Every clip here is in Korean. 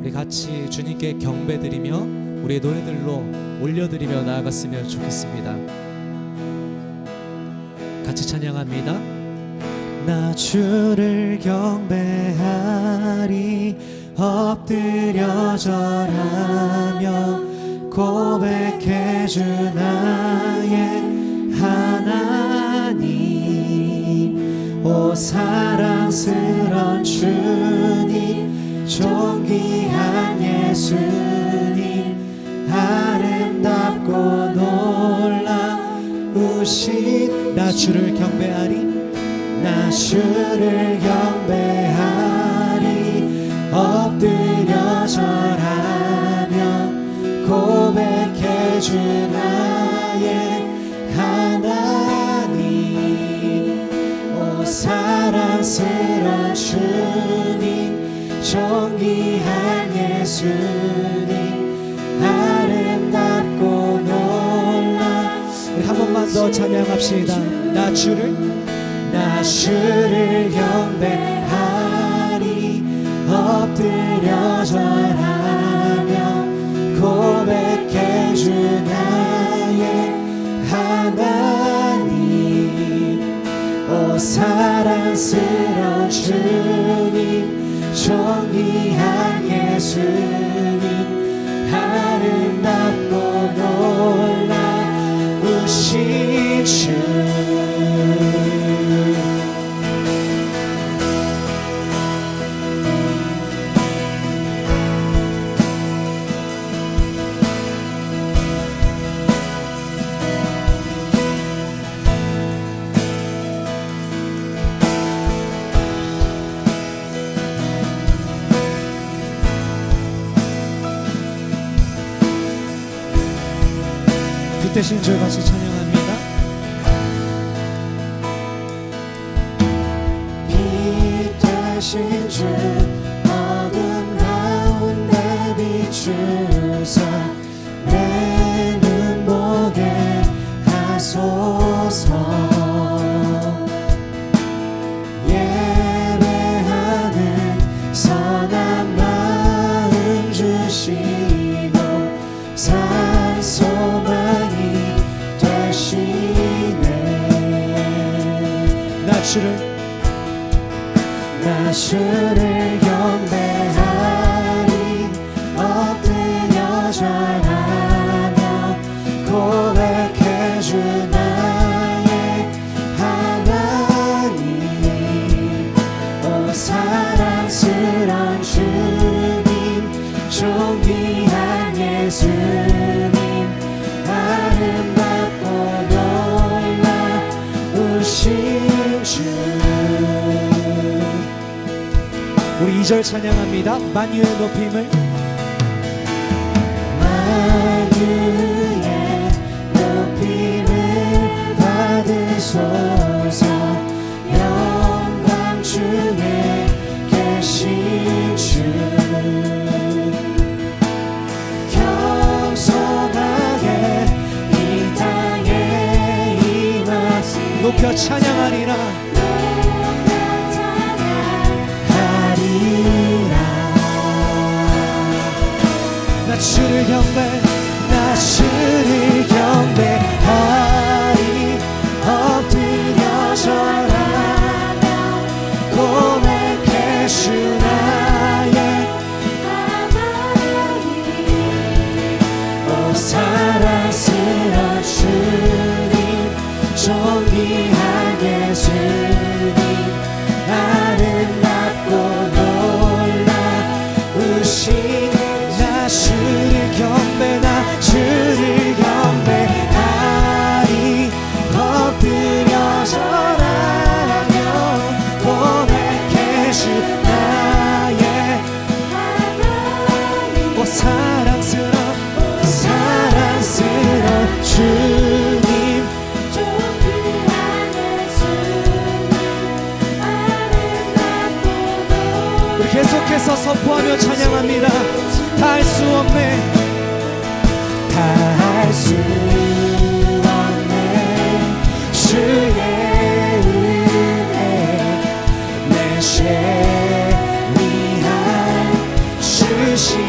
우리 같이 주님께 경배드리며 우리의 노래들로 올려드리며 나아갔으면 좋겠습니다. 같이 찬양합니다. 나 주를 경배하리 엎드려 절하며 고백해 주 나의 하나님. 오 사랑스런 주님 존귀한 예수님 아름답고 놀라우신 나 주를 경배하리 나 주를 경배하리 엎드려 절하며 고백해 주 나의 하나님. 오 사랑스런 주님 존귀한 예수님 아름답고 놀라. 우리 한 번만 더 찬양합시다. 나 주를 경배하리 엎드려 절하며 고백해 주 나의 하나님. 오 사랑스러운 주님 존귀한 예수님 아름답고 놀라우신 주. 빛대신 주 같이 찬양합니다. 빛 대신 주 어둠 가운데 비추사 내 눈 보게 하소서. 예배하는 선한 마음 주시고 산소망이 되시네. 나 주를 경배하리 엎드려 절하며 고백해 주 나의 하나님. 오 사랑스런 주님 존귀한 예수님 아름답고 놀라우신 주. 우리 2절 찬양합니다. 만유의 높임을 받으소서. 영광 중에 계신 주 겸손하게 이 땅에 임하시 높여 찬양하리라. 나 주를 경배하리 엎드려 절하며 고백해 주 나의 하나님. 오 사랑스러운 주님 존귀한 예수님 아름답고 놀라우신 나 주를 경배하리 엎드려 절하며 고백해 주 나의 하나님. 오 사랑스러운 주님 존귀한 예수님 아름답고 우리 계속해서 선포하며 찬양합니다. 다 할 수 없네 주의 은혜 내 죄 위한 주신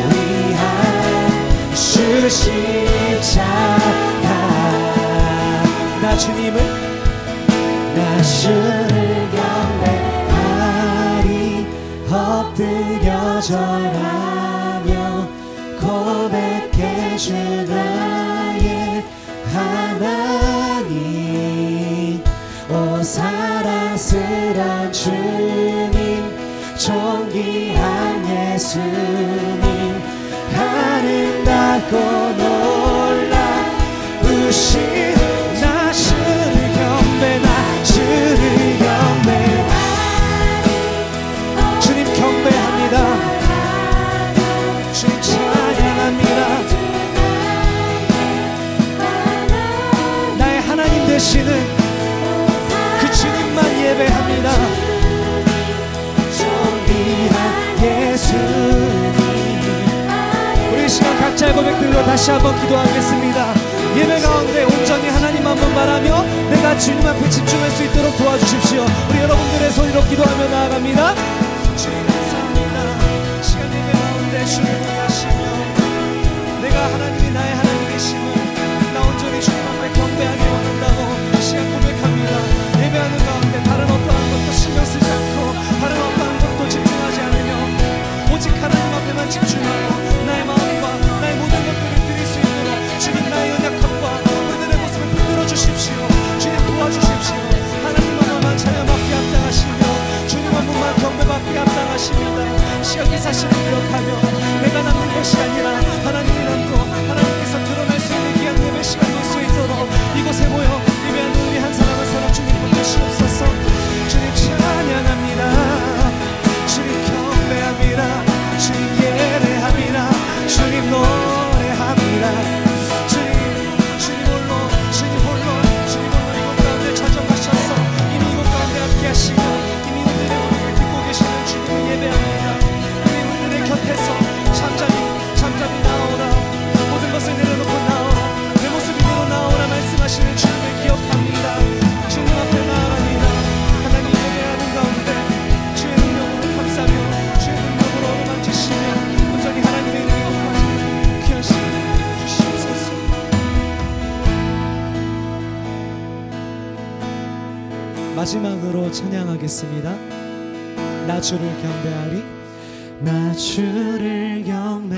위한 주 십자가 나 주님을 경배하리 엎드려 절하며 고백해 주 나의 하나님 오 사랑스런 주님 존귀한 예수님 아름답고 놀라우신 나 주를 경배 나 주를 경배 주님 경배합니다 주님 찬양합니다 나의 하나님 되시는 그 주님만 예배합니다 존귀한 예수님 우리 이 시간 각자의 고백들로 다시 한번 기도하겠습니다. 예배 가운데 온전히 하나님만 분발하며 내가 주님 앞에 집중할 수 있도록 도와주십시오. 우리 여러분들의 손으로 기도하며 나아갑니다. 주님 감사합니다. 시간 예배 가운데 주님 위하시며 내가 하나님이 나의 하나님이심을 나 온전히 주님 앞에 경배하기 원한다고 이 시간 고백합니다. 예배하는 가운데 다른 어떠한 것도 신경 쓰지 않고 다른 어떠한 것도 집중하지 않으며 오직 하나님 앞에만 집중하고 나의 마음과 나의 모든 것들을 드릴 수 있도록 주님 나의 연약함과 우리들의 모습을 붙들어 주십시오. 주님 도와주십시오. 하나님만만 찬양받기 합당하시며 주님 한 분만 경배받기 합당하십니다. 시간 이 사실을 기억하며 내가 남는 것이 아니라 하나님이 남고 하나님께서 드러날 수 있는 귀한 예배 시간 될 수 있도록 이곳에 모여 예배하는 우리 한 사람 한 사람 주님 붙드시옵소서. 주님 찬양합니다. 주님 경배합니다. 주님 예배합니다. 주님 노래합니다. 주님 홀로 이곳 가운데 찾아가셔서 이미 이곳 가운데 함께하시고 이미 우리들의 오늘을 듣고 계시는 주님을 예배합니다. 우리 우리들의 곁에서 잠잠히 나오라. 모든 것을 내려놓고 나오라. 내 모습 이대로 나오라 말씀하시는 주님을 기억합니다. 주님 앞에 나아갑니다. 하나님 예배하는 가운데 주의 능력으로 감싸며 주의 능력으로 어루만지시며 온전히 하나님의 은혜가 구하시는 귀한 시간 주시옵소서. 마지막으로 찬양하겠습니다. 나 주를 경배하리 나 주를 경배하리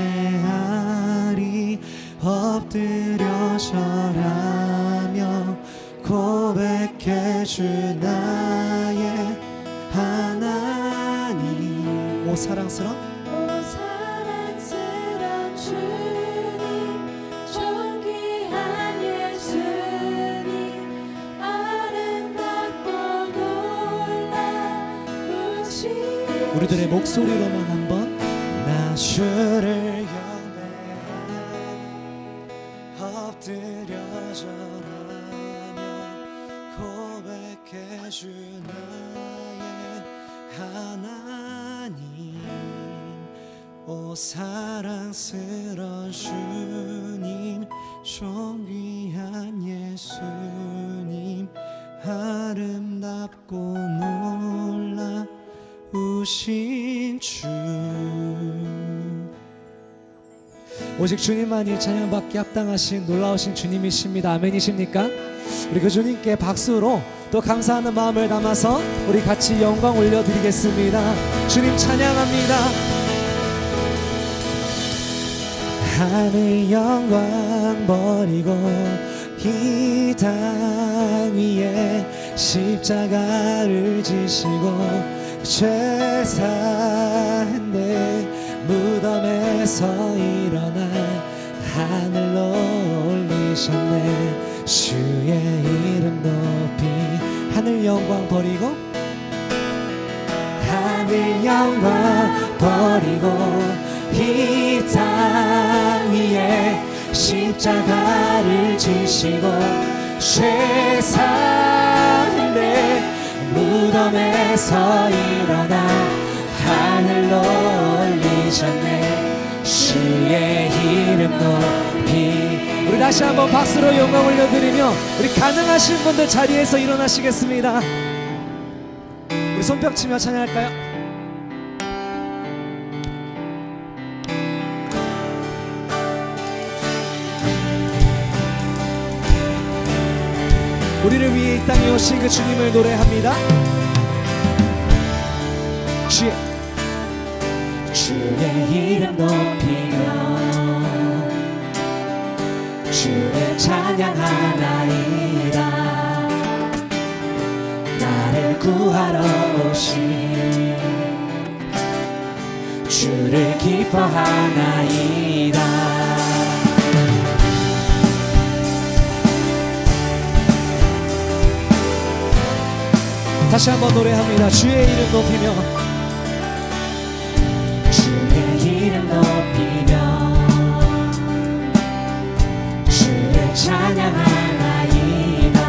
엎드려 절하며 고백해 주 나의 하나님 오 사랑스러운 주님 존귀한 예수님 아름답고 놀라우신 우리들의 목소리로만 한번 나 주를 경배하리 엎드려 절하며 고백해 주 나의 하나님 오 사랑스러운 주님 존귀한 예수님 아름답고 놀라우신 주 오직 주님만이 찬양받기 합당하신 놀라우신 주님이십니다. 아멘이십니까? 우리 그 주님께 박수로 또 감사하는 마음을 담아서 우리 같이 영광 올려드리겠습니다. 주님 찬양합니다. 하늘 영광 버리고 이 땅 위에 십자가를 지시고 죄사한데 무덤에서 일어나 하늘로 올리셨네. 주의 이름 높이 하늘 영광 버리고 하늘 영광 버리고 이 땅 위에 십자가를 지시고 죄사한데 무덤에서 일어나 하늘로 올리셨네. 주의 이름 높이 우리 다시 한번 박수로 영광 올려드리며 우리 가능하신 분들 자리에서 일어나시겠습니다. 우리 손뼉치며 찬양할까요? 우리를 위해 이 땅에 오신 그 주님을 노래합니다. 주의 이름 높이며 주를 찬양하나이다. 나를 구하러 오신 주를 기뻐하나이다. 다시 한번 노래합니다. 주의 이름 높이며 주의 이름 높이며 주를 찬양하나이다.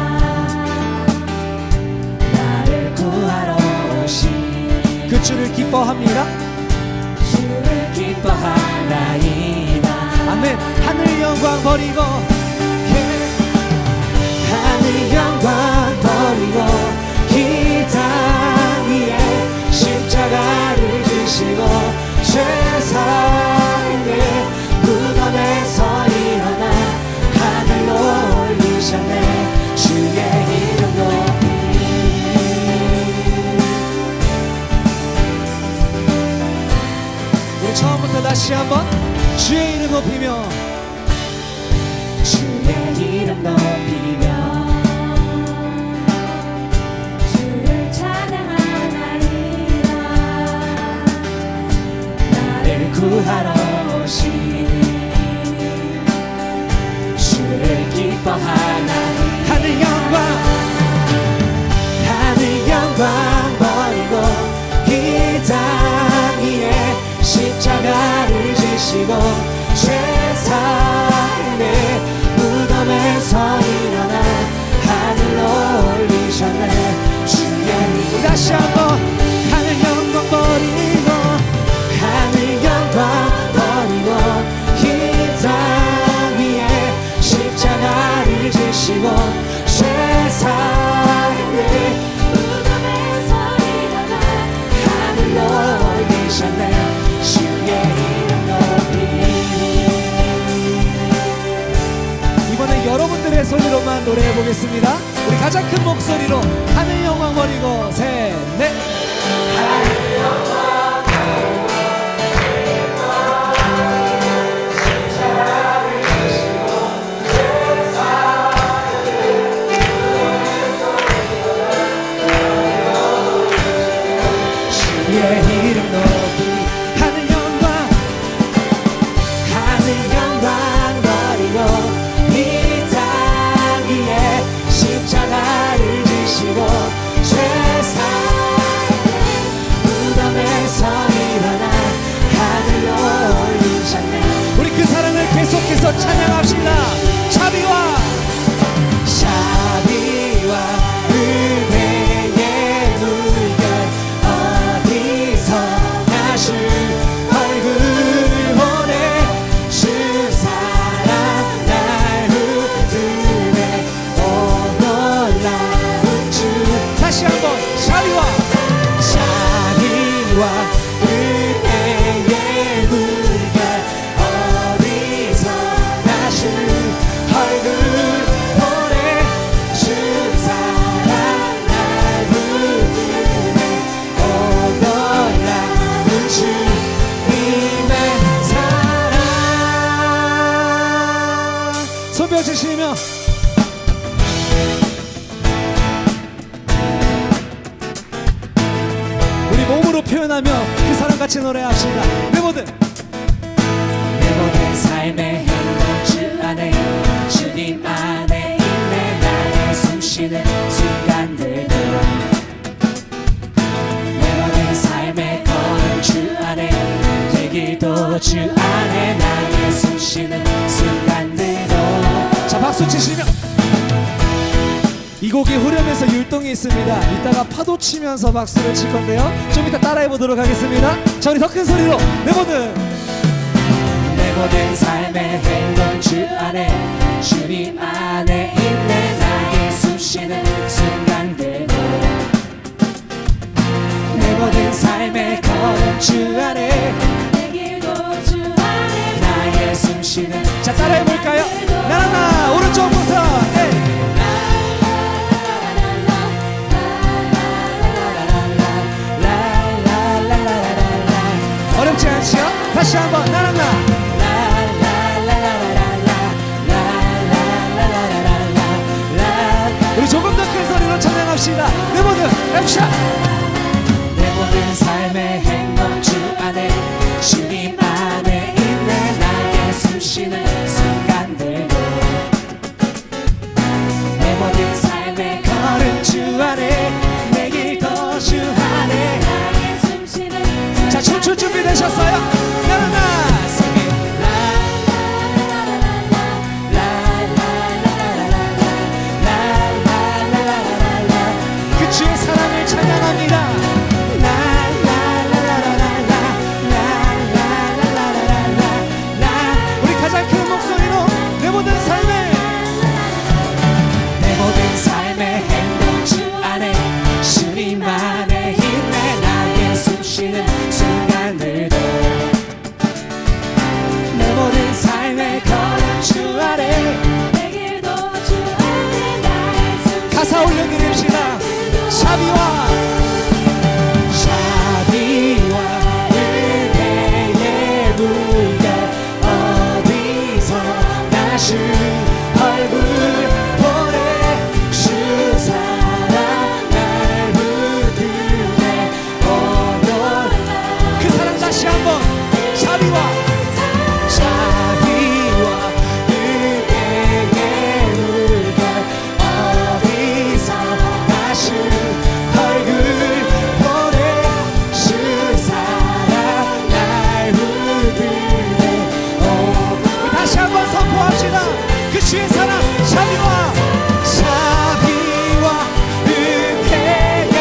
나를 구하러 오신 그 주를 기뻐합니다. 주를 기뻐하나이다. 아멘. 하늘 영광 버리고 하늘 영광 버리고 이 땅 위에 십자가를 지시고 죄사함의 무덤에서 일어나 하늘로 올리셨네. 주의 이름 높이 우리 처음부터 다시 한번 주의 이름 높이며 주의 이름 높이며 주를 찬양하나이다. 나를 구하러 오신 주를 기뻐하나이다. 하늘 영광 버리고 이 땅 위에 십자가를 지시고 죄사함의 무덤에서 일어나 하늘로 올리셨네. 주의 다시 한번 하늘 영광 버리고 하늘 영광 버리고 이 땅 위에 십자가를 지시고 죄사함의 무덤에서 일어나 하늘로 올리셨네. 주의 이름 높이 이번에 여러분들의 소리로만 노래해 보겠습니다. 우리 가장 큰 목소리로 하늘 영광 버리고 셋, 넷. 주의 이름 높이 하늘 영광 버리고 이 땅 위에 십자가를 지시고 죄사함의 무덤에서 일어나 하늘로 올리셨네. 우리 그 사랑을 계속해서 찬양합시다. 자비와 은혜의 물결 어디서 나실 얼굴을 보내 주 사랑 날 흔드네. 오 놀라운 주 다시 한번 자비와 은혜의 물결 어디서 나실 얼굴 보내 주 사랑 날 흔드네. 오 놀라운 주님의 사랑. 손뼉 치시며 우리 몸으로 표현하며 그 사랑 같이 노래합시다. 내 모든 내 모든 삶의 행동 주 안에 주님 안에 있네. 나의 숨쉬는 순간들도 내 모든 삶의 걸음 주 안에 내 길도 주 안에 나의 숨쉬는 순간들도. 자 박수 치시며 이 곡이 후렴에서 율동이 있습니다. 이따가 파도 치면서 박수를 칠 건데요. 좀 이따 따라해 보도록 하겠습니다. 자 우리 더 큰 소리로 내 모든 내 모든 삶의 행동 주 안에 주님 안에 있네. 나의 숨쉬는 순간들도 내 모든 삶의 걸음 주 안에 내 길도 주 안에 나의 숨쉬는. 자 따라해 볼까요? 나나나 오른쪽부터 에이. 나나나 우리 조금 더 큰 소리로 찬양합시다. 내 모든 액션. 내 모든 삶의 행복 주 안에 주님 안에 있네. 나의 숨쉬는 순간들도 내 모든 삶의 걸음 주 안에 내 길도 주 안에 나의 숨쉬는 자, 춤출 준비 되셨어요? 나나나 그 주의 사랑을 찬양합니다. 우리 가장 큰 목소리로 내 모든 삶에 내 모든 삶의 행복 주 안에 주님 안에 있네. 나의 숨쉬는 순간들도 내 모든 삶의 걸음 주 안에 내 길도 주 안에 나의 숨쉬는 가사 올려드립시다. 샤비와 은혜의 물결 어디서 다시 얼굴 보내. 주 사랑 날 붙들네. 오늘 그 사랑 다시 한번 샤비와 은혜의 물결 어디서 다시 얼굴 보내. 주 사랑 날 붙들네. 우리 다시 한번 선포합시다. 그 주의 사랑 샤비와 은혜의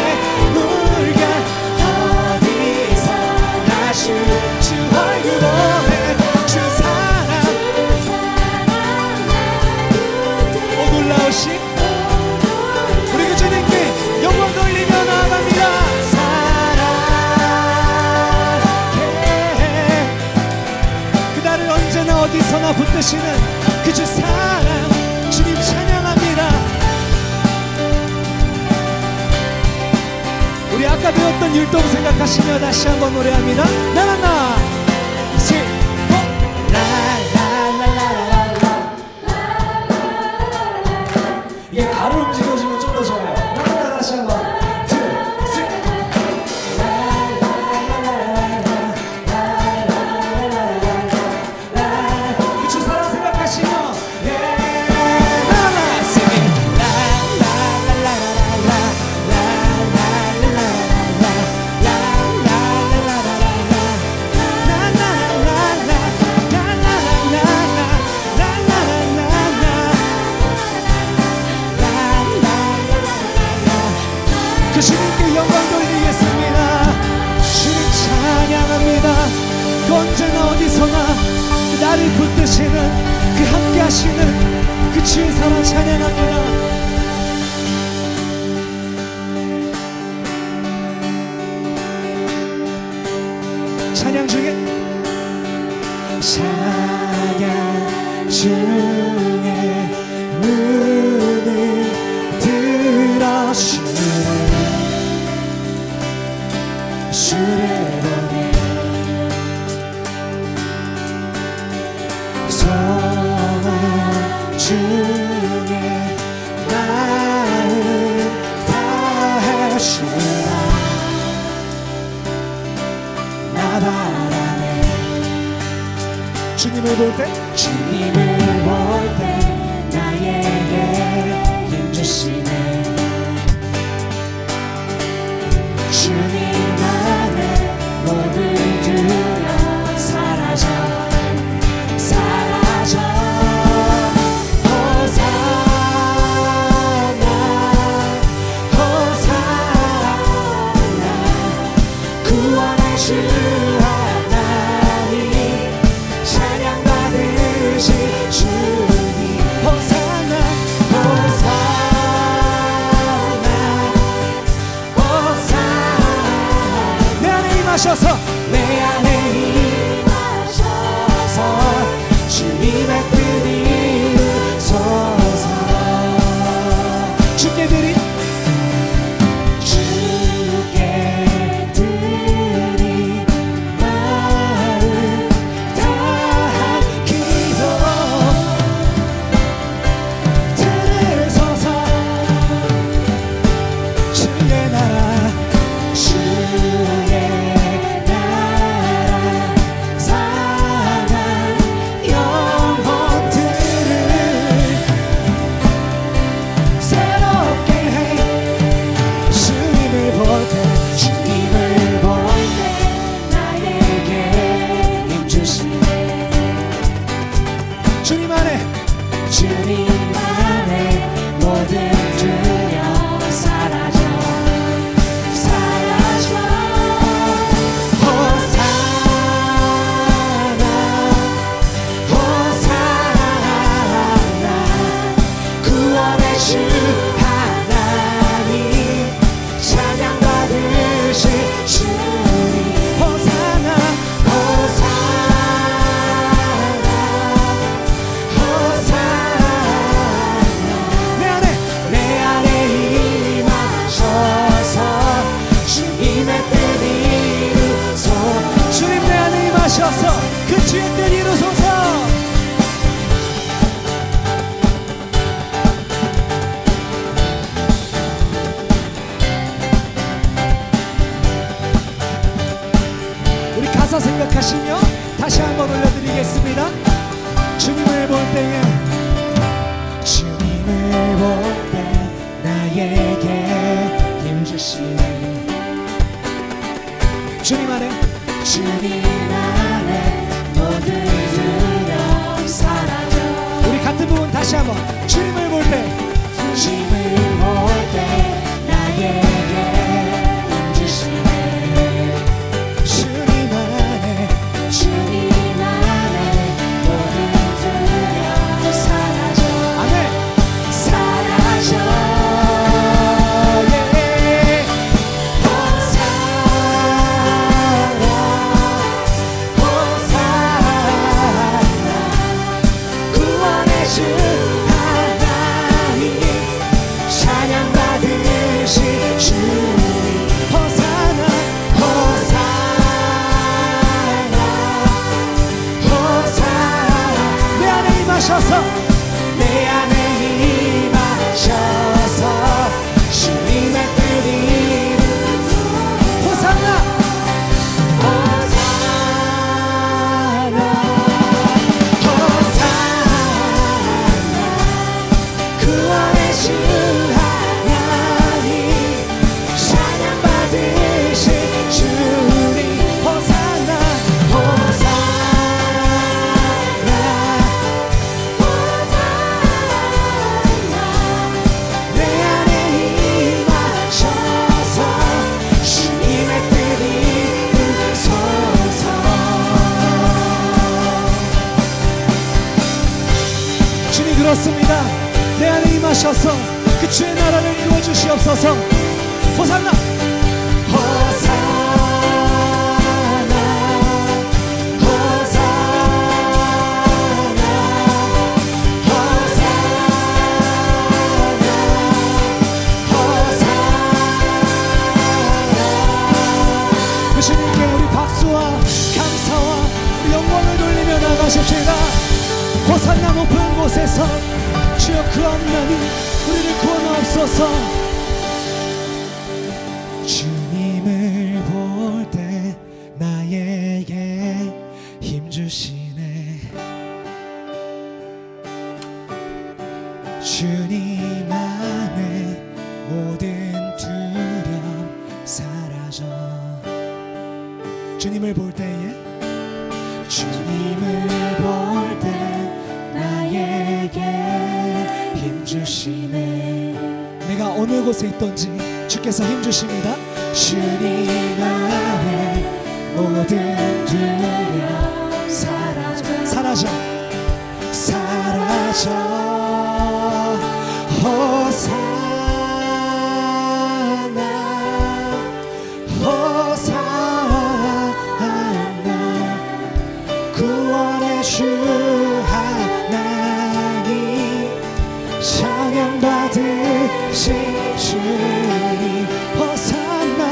물결 어디서 다시 주 얼굴 보내. 주 사랑 오 놀라우신 우리 그 주님께 영광 돌리며 나아갑니다. 사랑해 그날을 언제나 어디서나 붙드시는 그 주 사랑 주님 찬양합니다. 우리 아까 배웠던 율동 생각하시며 다시 한번 노래합니다. 나나나 시고 이게 바로 움직여지면 좀 더 좋아요. 나나나 다시 한번 둘, 셋. 그 주 사랑 생각하시며 나나나 sing 그 주님께 영광 돌리겠습니다. 주님 찬양합니다. 그 언제나 어디서나 그 나를 붙드시는 그 함께 하시는 그 주의 사랑 찬양합니다. 찬양 중에 찬양 중에 눈을 들어주네. 주를 보내. 소원 중에 마음 다해주라. 나 바라네. 주님을 볼 때 주님을 볼 때 나에게 힘주시네. 주님 안에 모든 두려움 사라져 사라져. 호산나 호산나 구원의 주 하나님 찬양 받으신 주님. 주님 안에 주님 안에 모든 두려움 사라져 사라져 호산나 호산나 구원의 주 하나님 찬양 받으실 주님 호산나 내 안에 내 안에 임하셔서 주님의 뜻 이루소 주님 내 안에 임하셔서 그 주의 뜻 이루소서. 우리 가사 생각하시며 다시 한번 올려드리겠습니다. 주님을 볼 때에 주님을 볼 때 나에게 힘주시네 주님 안에 주님 안에 모든 두려움 사라져 우리 같은 부분 다시 한번 주님을 볼 때 주님을 볼 때 나에게 힘주시네 주님 안에 주님 안에 모든 두려움 사라져 아멘 사라져 예. 호산나 구원의 주 하나님 찬양 받으실 주님 호산나 호산나 호산나 내 안에 임하셔서 내 안에 임하셔서 주님의 뜻 이루소 호산나 호산나 호산나 구원의 주 하나님 찬양 받으실 주님 호산나 호산나 내 안에 임하셔서 주님의 뜻 이루소서 주님 그렇습니다. 내 안에 임하셔서 그 주의 나라를 이루어 주시옵소서. 호산나 호산나 호산나 호산나 그 주님께 우리 박수와 감사와 영광을 돌리며 나가십시다. 호산나 높은 곳에서 주여 구원나니 우리를 구원하옵소서. 주님을 볼 때 나에게 힘주시네 주님 안에 모든 두려움 사라져 주님을 볼 때에 주님을 볼 때 나에게 힘주시네 내가 어느 곳에 있든지 주께서 힘주십니다. 주님 안에 모든 두려움 사라져 사라져 사라져 호산나 호산나 구원의 주 하나님 찬양 받으신 주님 호산나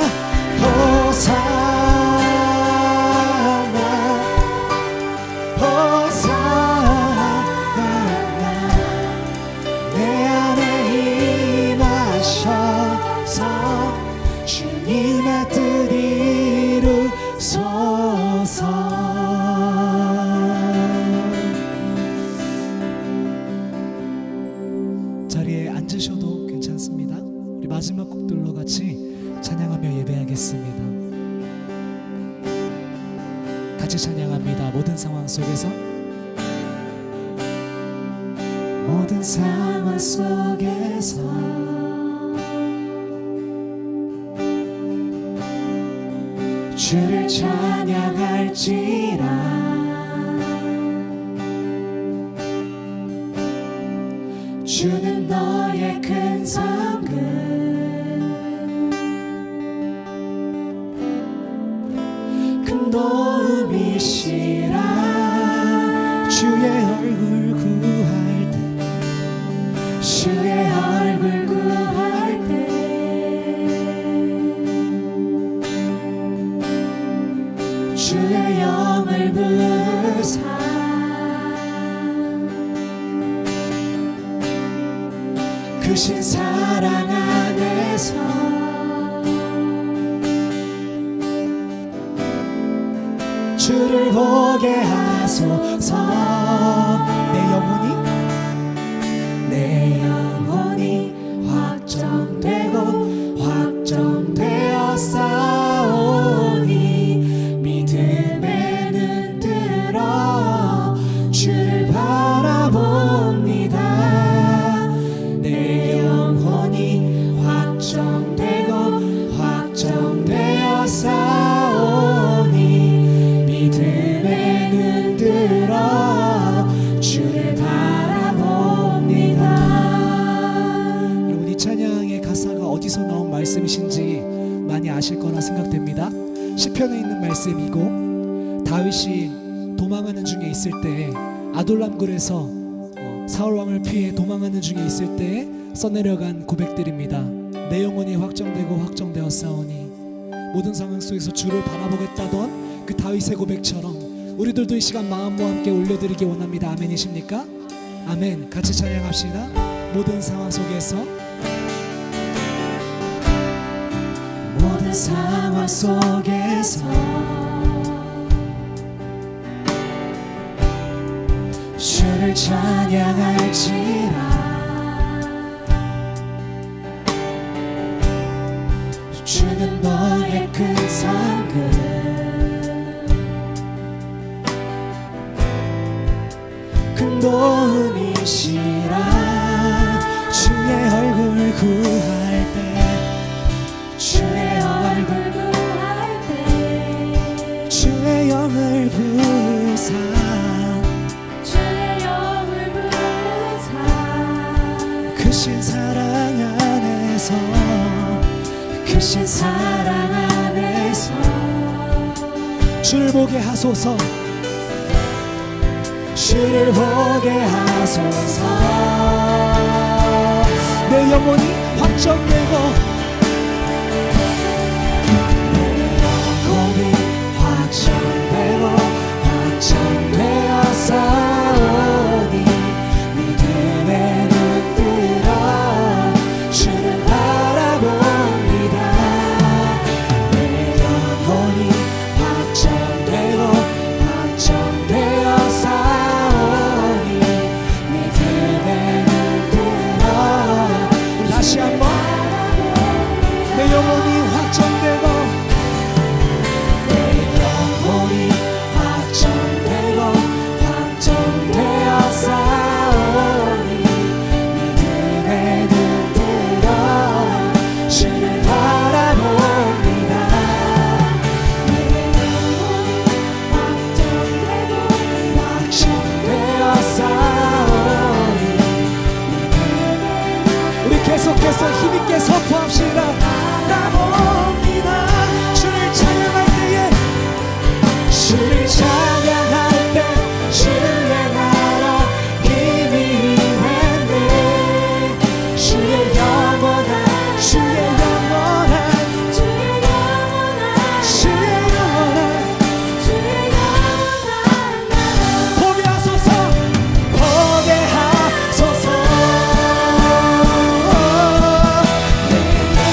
호산나 호산나 내 안에 임하셔서 주님의 뜻 이루소서 자리에 앉으셔도 괜찮습니다. 우리 마지막 곡들로 같이 찬양하며 예배하겠습니다. 같이 찬양합니다. 모든 상황 속에서 모든 상황 속에서 주를 찬양할지라. 주는 너의 큰 상급 큰 도움이시라. 주의 얼굴 구할 때 주의 얼굴 구할 때 주의 영을 부으사 크신 사랑 안에서 주를 보게 하소서. 내 영혼이 확정되고 확정되어 싸우니 믿음의 눈 들어 주를 바라봅니다. 내 영혼이 확정되고 확정되어 싸우니 믿음의 눈 들어 주를 바라봅니다. 여러분, 이 찬양의 가사가 어디서 나온 말씀이신지 많이 아실 거라 생각됩니다. 시편에 있는 말씀이고, 다윗이 도망하는 중에 있을 때 아둘람굴에서 사울 왕을 피해 도망하는 중에 있을 때 써내려간 고백들입니다. 내 영혼이 확정되고 확정되었사오니. 모든 상황 속에서 주를 바라보겠다던 그 다윗의 고백처럼 우리들도 이 시간 마음과 함께 올려드리기 원합니다. 아멘이십니까? 아멘. 같이 찬양합시다. 모든 상황 속에서 모든 상황 속에서 주를 찬양할지라. 주는 너의 큰 상급 큰 도움이시라. 주의 얼굴 구할 때 주의 얼굴 구할 때 주의 영을 부으사 주의 영을 부으사 크신 사랑 안에서 크신 사랑 안에서 주를 보게 하소서. 주를 보게 하소서. 내 영혼이 확정되고 영혼이 확정되고 확정되어 싸우니 믿음의 눈 들어 주를 바라봅니다. 내 영혼이 확정되고 확정되어 싸우니 믿음의 눈 들어 다시 한번 내 영혼이 확정되고 내 영혼이 확정되고 확정되어 싸우니 믿음의 눈 들어 주를 바라봅니다. 내 영혼이 확정되고 확정되어 싸우니 우리 계속해서 힘있게 선포합시다. 바라봅니다. 주를 찬양할 때에 주를 찬양할 때 주의 나라 힘이 임했네. 주의 영원한 주의 영원한 주의 영원한 주의 영원한 주의 영원한 나라 보게 하소서. 보게 하소서. 내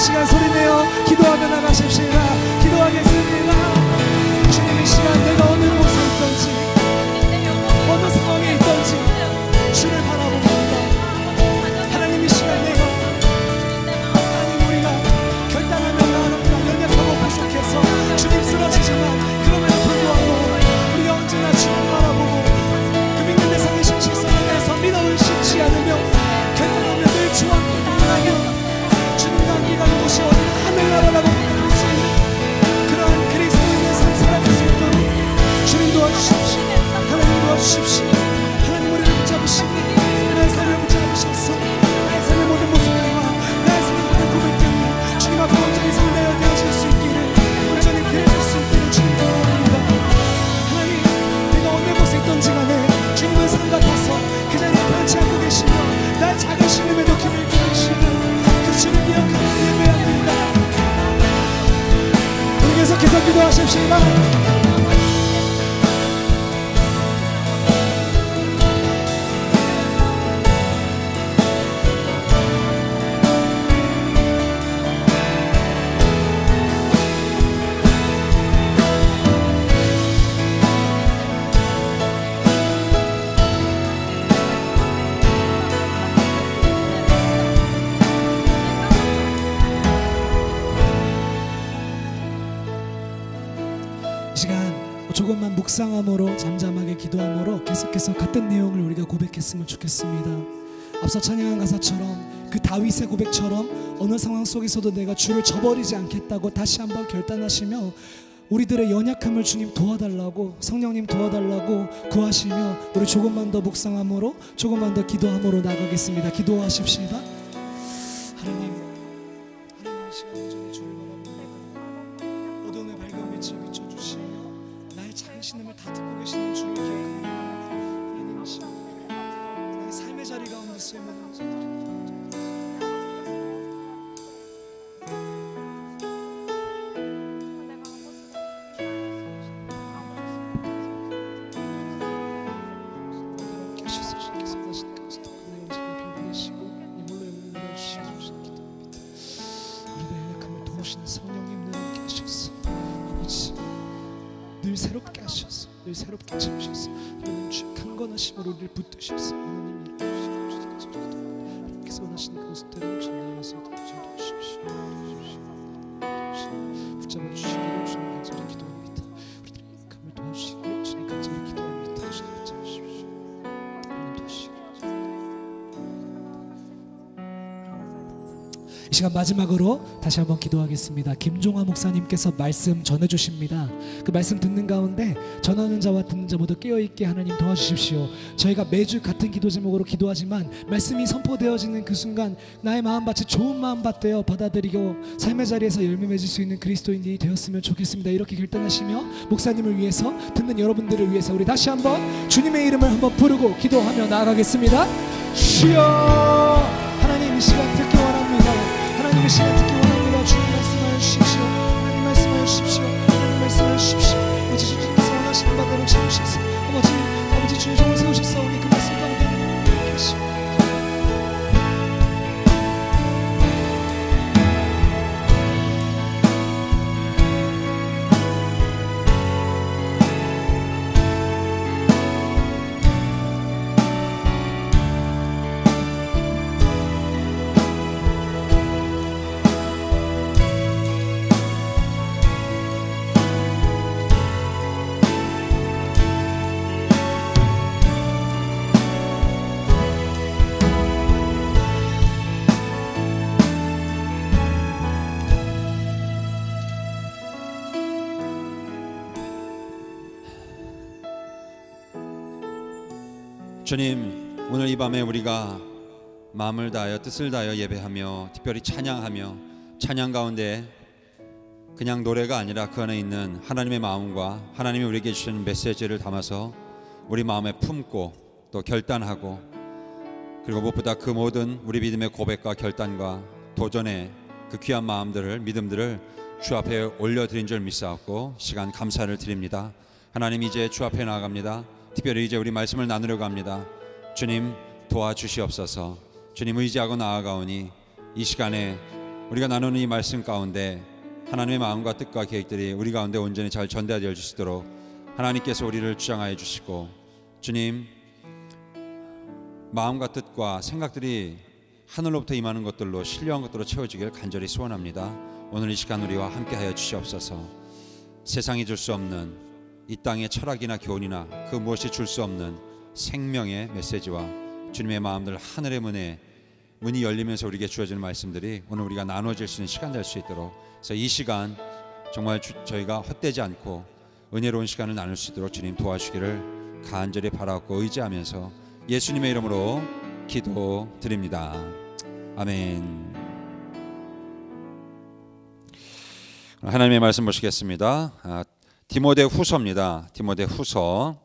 시간 소리내어 기도하며 나가십시다. 기도하겠습니다. 주님 이 시간 내가 어느 곳에 있던지 어느 상황에 있던지 주를 바라봅니다. 하나님 이 시간 내가 하나님 우리가 결단하며 나아갑니다. 연약하고 부족해서 주님 쓰러지지만 그럼에도 불구하고 우리가 언제나 주를 바라보고 그 믿는 대상의 실실성에 대해서 믿음을 심지 않으며 결단하며 늘 주와 동행하며 주님과 함께 가는 곳이 어디나 하늘나라라고 믿듯이 그러한 그리스도인의 삶 살아갈 수 있도록 주님 도와주십시오. 하나님 도와주십시오. 하나님 우리를 붙잡으시고 나의 삶을 붙잡으셔서 나의 삶의 모든 모습들과 나의 삶의 모든 고백들이 주님 앞에 온전히 상대하여 되어질 수 있기를 온전히 되어질 수 있기를 주님 기도합니다. 하나님 내가 어느 곳에 있던지 간에 주님은 산 같아서 그 자리에 변치 않고 계시며 나의 작은 신음에도 귀를 기울이시는 그 주를 기억하며 예배합니다. 우리 계속해서 기도하십시다. 이 시간 조금만 묵상함으로 잠잠하게 기도함으로 계속해서 같은 내용을 우리가 고백했으면 좋겠습니다. 앞서 찬양한 가사처럼 그 다윗의 고백처럼 어느 상황 속에서도 내가 주를 저버리지 않겠다고 다시 한번 결단하시며 우리들의 연약함을 주님 도와달라고 성령님 도와달라고 구하시며 우리 조금만 더 묵상함으로 조금만 더 기도함으로 나가겠습니다. 기도하십시다. 하나님 이 시간 온전히 주를 바라봅니다. 어둠의 밝은 빛을 비춰주시며 나의 작은 신음을 다 듣고 계시는 주를 기억하며 하나님 이 시간 나의 삶의 자리 가운데 쓰임을 성령님 늘 함께 하셔서 아버지 늘 새롭게 하셔서 늘 새롭게 채우셔서 하나님 주의 강건하심으로 우리를 붙드셔서 하나님 이루시옵소서. 하나님께서 원하시는 그것대로 전달해서 도와주십시오. 붙잡아 주시기를 주님 간절히 기도합니다. 우리들의 약함을 도와주시기를 주님 간절히 기도합니다. 주님 붙잡으십시오. 하나님 도와주시기를. 이 시간 마지막으로 다시 한번 기도하겠습니다. 김종화 목사님께서 말씀 전해주십니다. 그 말씀 듣는 가운데 전하는 자와 듣는 자 모두 깨어있게 하나님 도와주십시오. 저희가 매주 같은 기도 제목으로 기도하지만 말씀이 선포되어지는 그 순간 나의 마음밭이 좋은 마음밭 되어 받아들이고 삶의 자리에서 열매 맺을 수 있는 그리스도인이 되었으면 좋겠습니다. 이렇게 결단하시며 목사님을 위해서 듣는 여러분들을 위해서 우리 다시 한번 주님의 이름을 한번 부르고 기도하며 나아가겠습니다. 주여 하나님 이 시간 듣기 원합니다. 하나님 이 시간 듣기 원합니다. 주님 말씀하여 주십시오. 하나님 말씀하여 주십시오. 하나님 말씀하여 주십시오. 아버지 주님께서 원하시는 바대로 채우셔서 아버지 주의 종을 세우셨사오니 그 말씀 가운데 계시오. 주님, 오늘 이 밤에 우리가 마음을 다하여 뜻을 다하여 예배하며 특별히 찬양하며 찬양 가운데 그냥 노래가 아니라 그 안에 있는 하나님의 마음과 하나님이 우리에게 주신 메시지를 담아서 우리 마음에 품고 또 결단하고 그리고 무엇보다 그 모든 우리 믿음의 고백과 결단과 도전의 그 귀한 마음들을 믿음들을 주 앞에 올려드린 줄 믿사옵고 시간 감사를 드립니다. 하나님 이제 주 앞에 나아갑니다. 특별히 이제 우리 말씀을 나누려고 합니다. 주님 도와주시옵소서. 주님 의지하고 나아가오니 이 시간에 우리가 나누는 이 말씀 가운데 하나님의 마음과 뜻과 계획들이 우리 가운데 온전히 잘 전달되어 줄 수 있도록 하나님께서 우리를 주장하여 주시고, 주님, 마음과 뜻과 생각들이 하늘로부터 임하는 것들로 신령한 것들로 채워지길 간절히 소원합니다. 오늘 이 시간 우리와 함께하여 주시옵소서. 세상이 줄 수 없는 이 땅의 철학이나 교훈이나 그 무엇이 줄 수 없는 생명의 메시지와 주님의 마음들, 하늘의 문이 열리면서 우리에게 주어지는 말씀들이 오늘 우리가 나눠질 수 있는 시간 될 수 있도록, 그래서 이 시간 정말 저희가 헛되지 않고 은혜로운 시간을 나눌 수 있도록 주님 도와주기를 간절히 바라고 의지하면서 예수님의 이름으로 기도드립니다. 아멘. 하나님의 말씀 보시겠습니다. 디모데후서입니다. 디모데후서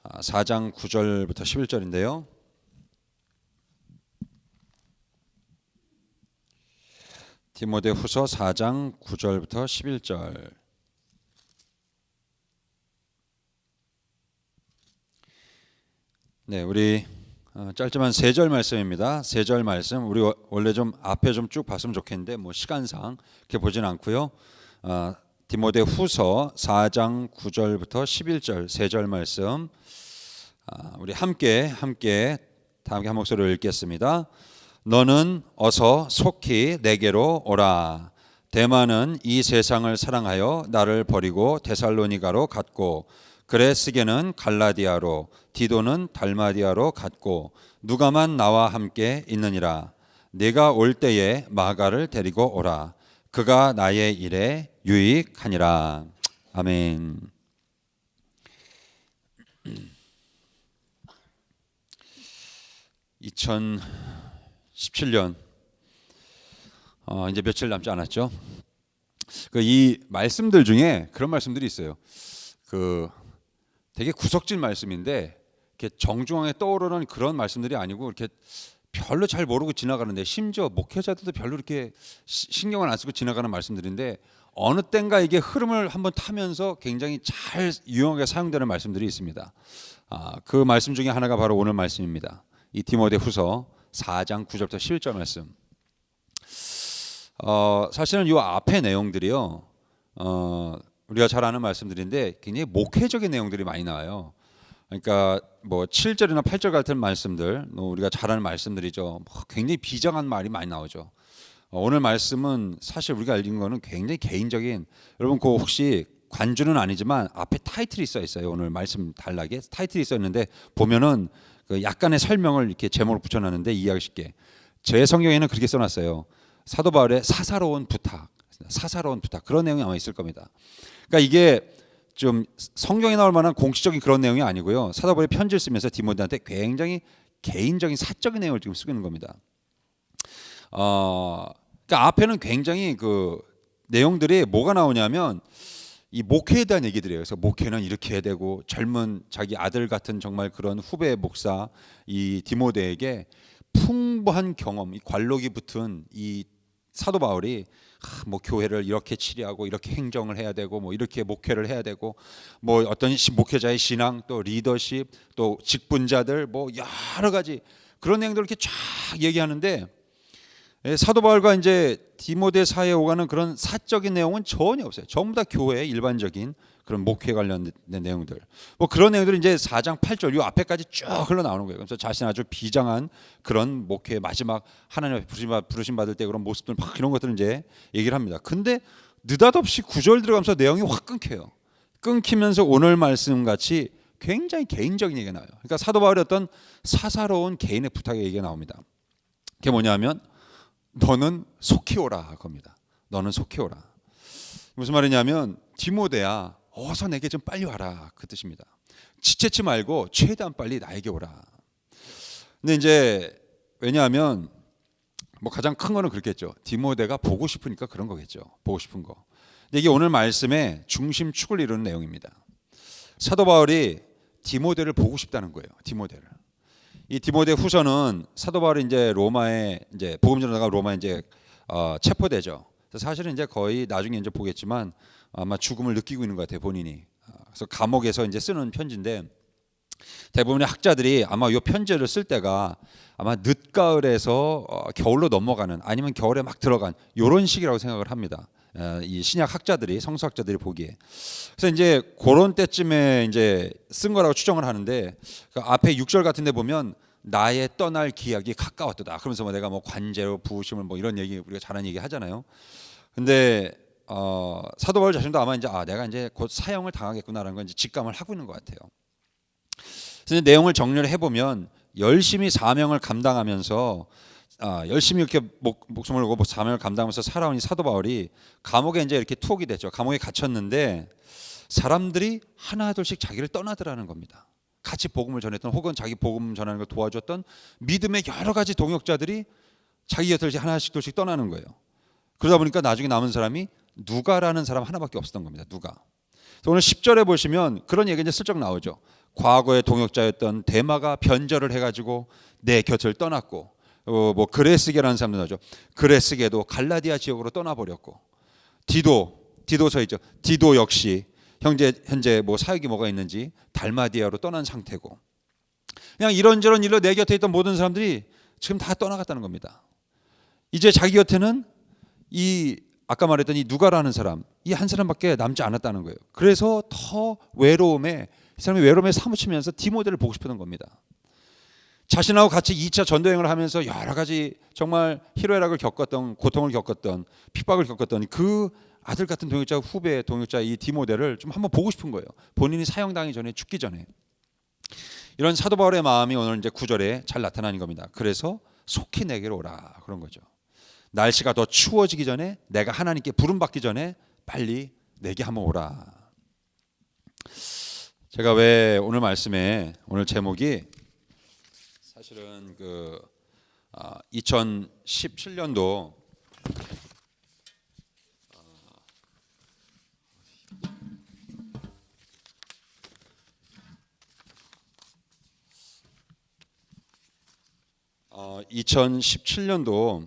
4장 9절부터 11절인데요. 디모데후서 4장 9절부터 11절. 네, 우리 짧지만 3절 말씀입니다. 3절 말씀 우리 원래 좀 앞에 좀 쭉 봤으면 좋겠는데 뭐 시간상 이렇게 보진 않고요. 디모데후서 4장 9절부터 11절 3절 말씀 우리 함께 다 함께 한 목소리로 읽겠습니다. 너는 어서 속히 내게로 오라. 데마는 이 세상을 사랑하여 나를 버리고 데살로니가로 갔고, 그레스게는 갈라디아로, 디도는 달마디아로 갔고, 누가만 나와 함께 있느니라. 네가 올 때에 마가를 데리고 오라. 그가 나의 일에 유익하니라. 아멘. (2017년) 이제 며칠 남지 않았죠. 이 말씀들 중에 그런 말씀들이 있어요. 되게 구석진 말씀인데 이렇게 정중앙에 떠오르는 그런 말씀들이 아니고 이렇게 별로 잘 모르고 지나가는데, 심지어 목회자들도 별로 이렇게 신경을 안 쓰고 지나가는 말씀들인데 어느 땐가 이게 흐름을 한번 타면서 굉장히 잘 유용하게 사용되는 말씀들이 있습니다. 그 말씀 중에 하나가 바로 오늘 말씀입니다. 이 디모데후서 4장 9절부터 11절 말씀. 사실은 이 앞에 내용들이요, 우리가 잘 아는 말씀들인데 굉장히 목회적인 내용들이 많이 나와요. 그러니까 뭐 7절이나 8절 같은 말씀들, 우리가 잘 아는 말씀들이죠. 굉장히 비장한 말이 많이 나오죠. 오늘 말씀은 사실 우리가 읽은 거는 굉장히 개인적인, 여러분 그 혹시 관주는 아니지만 앞에 타이틀이 써 있어요. 오늘 말씀 단락에 타이틀이 써 있는데 보면은 그 약간의 설명을 이렇게 제목을 붙여놨는데 이해하기 쉽게, 제 성경에는 그렇게 써놨어요. 사도 바울의 사사로운 부탁, 그런 내용이 아마 있을 겁니다. 그러니까 이게 좀 성경에 나올 만한 공식적인 그런 내용이 아니고요. 사도 바울이 편지를 쓰면서 디모데한테 굉장히 개인적인 사적인 내용을 지금 쓰고 있는 겁니다. 그러니까 앞에는 굉장히 그 내용들이 뭐가 나오냐면 이 목회에 대한 얘기들이에요. 그래서 목회는 이렇게 해야 되고, 젊은 자기 아들 같은 정말 그런 후배 목사 이 디모데에게 풍부한 경험, 이 관록이 붙은 이 사도 바울이 뭐 교회를 이렇게 치리하고 이렇게 행정을 해야 되고 뭐 이렇게 목회를 해야 되고 뭐 어떤 목회자의 신앙, 또 리더십, 또 직분자들 뭐 여러 가지 그런 내용들을 이렇게 쫙 얘기하는데, 사도 바울과 이제 디모데 사이에 오가는 그런 사적인 내용은 전혀 없어요. 전부 다 교회의 일반적인 그런 목회 관련된 내용들. 뭐 그런 내용들이 이제 4장 8절 요 앞에까지 쭉 흘러 나오는 거예요. 그래서 자신 아주 비장한 그런 목회 마지막 하나님의 부르심 받을 때 그런 모습들 막 이런 것들을 이제 얘기를 합니다. 근데 느닷없이 9절 들어가면서 내용이 확 끊겨요. 끊기면서 오늘 말씀 같이 굉장히 개인적인 얘기가 나와요. 그러니까 사도 바울의 어떤 사사로운 개인의 부탁의 얘기가 나옵니다. 그게 뭐냐면 너는 속히 오라 겁니다. 너는 속히 오라. 무슨 말이냐면 디모데야 어서 내게 좀 빨리 와라 그 뜻입니다. 지체치 말고 최대한 빨리 나에게 오라. 근데 이제 왜냐하면 뭐 가장 큰 거는 그렇겠죠. 디모데가 보고 싶으니까 그런 거겠죠. 보고 싶은 거. 근데 이게 오늘 말씀의 중심축을 이루는 내용입니다. 사도 바울이 디모데를 보고 싶다는 거예요. 디모데를. 이 디모데 후서는 사도 바울이 이제 로마에 이제 복음 전하다가 로마에 이제 체포되죠. 사실은 이제 거의 나중에 이제 보겠지만 아마 죽음을 느끼고 있는 것 같아요, 본인이. 그래서 감옥에서 이제 쓰는 편지인데 대부분의 학자들이 아마 이 편지를 쓸 때가 아마 늦가을에서 겨울로 넘어가는, 아니면 겨울에 막 들어간 이런 시기라고 생각을 합니다. 이 신약 학자들이, 성서학자들이 보기에. 그래서 이제 그런 때쯤에 이제 쓴 거라고 추정을 하는데, 그 앞에 6절 같은데 보면 나의 떠날 기약이 가까웠다. 그러면서 뭐 내가 뭐 관제로 부으심을 뭐 이런 얘기, 우리가 잘하는 얘기 하잖아요. 근데 사도 바울 자신도 아마 이제 내가 이제 곧 사형을 당하겠구나라는 건 이제 직감을 하고 있는 것 같아요. 그래서 내용을 정리를 해보면 열심히 사명을 감당하면서 열심히 이렇게 목숨을 걸고 사명을 감당하면서 살아온 이 사도 바울이 감옥에 이제 이렇게 투옥이 됐죠. 감옥에 갇혔는데 사람들이 하나둘씩 자기를 떠나더라는 겁니다. 같이 복음을 전했던, 혹은 자기 복음 전하는 걸 도와줬던 믿음의 여러 가지 동역자들이 자기 곁을 하나씩 둘씩 떠나는 거예요. 그러다 보니까 나중에 남은 사람이 누가라는 사람 하나밖에 없었던 겁니다. 누가. 그래서 오늘 10절에 보시면 그런 얘기가 이제 슬쩍 나오죠. 과거의 동역자였던 데마가 변절을 해가지고 내 곁을 떠났고, 뭐 그레스게라는 사람도 나오죠. 그레스게도 갈라디아 지역으로 떠나버렸고, 디도서 있죠. 디도 역시 현재 뭐 사역이 뭐가 있는지 달마디아로 떠난 상태고, 그냥 이런저런 일로 내 곁에 있던 모든 사람들이 지금 다 떠나갔다는 겁니다. 이제 자기 곁에는 이 아까 말했던 이 누가라는 사람, 이 한 사람밖에 남지 않았다는 거예요. 그래서 더 이 사람이 외로움에 사무치면서 디모데를 보고 싶었던 겁니다. 자신하고 같이 2차 전도여행을 하면서 여러 가지 정말 희로애락을 겪었던, 고통을 겪었던, 핍박을 겪었던 그 아들 같은 동역자, 후배 동역자 이 디모데를 좀 한번 보고 싶은 거예요. 본인이 사형당하기 전에, 죽기 전에. 이런 사도 바울의 마음이 오늘 이제 9절에 잘 나타나는 겁니다. 그래서 속히 내게로 오라, 그런 거죠. 날씨가 더 추워지기 전에, 내가 하나님께 부름받기 전에 빨리 내게 한번 오라. 제가 왜 오늘 말씀에, 오늘 제목이 사실은 2017년도 어 2017년도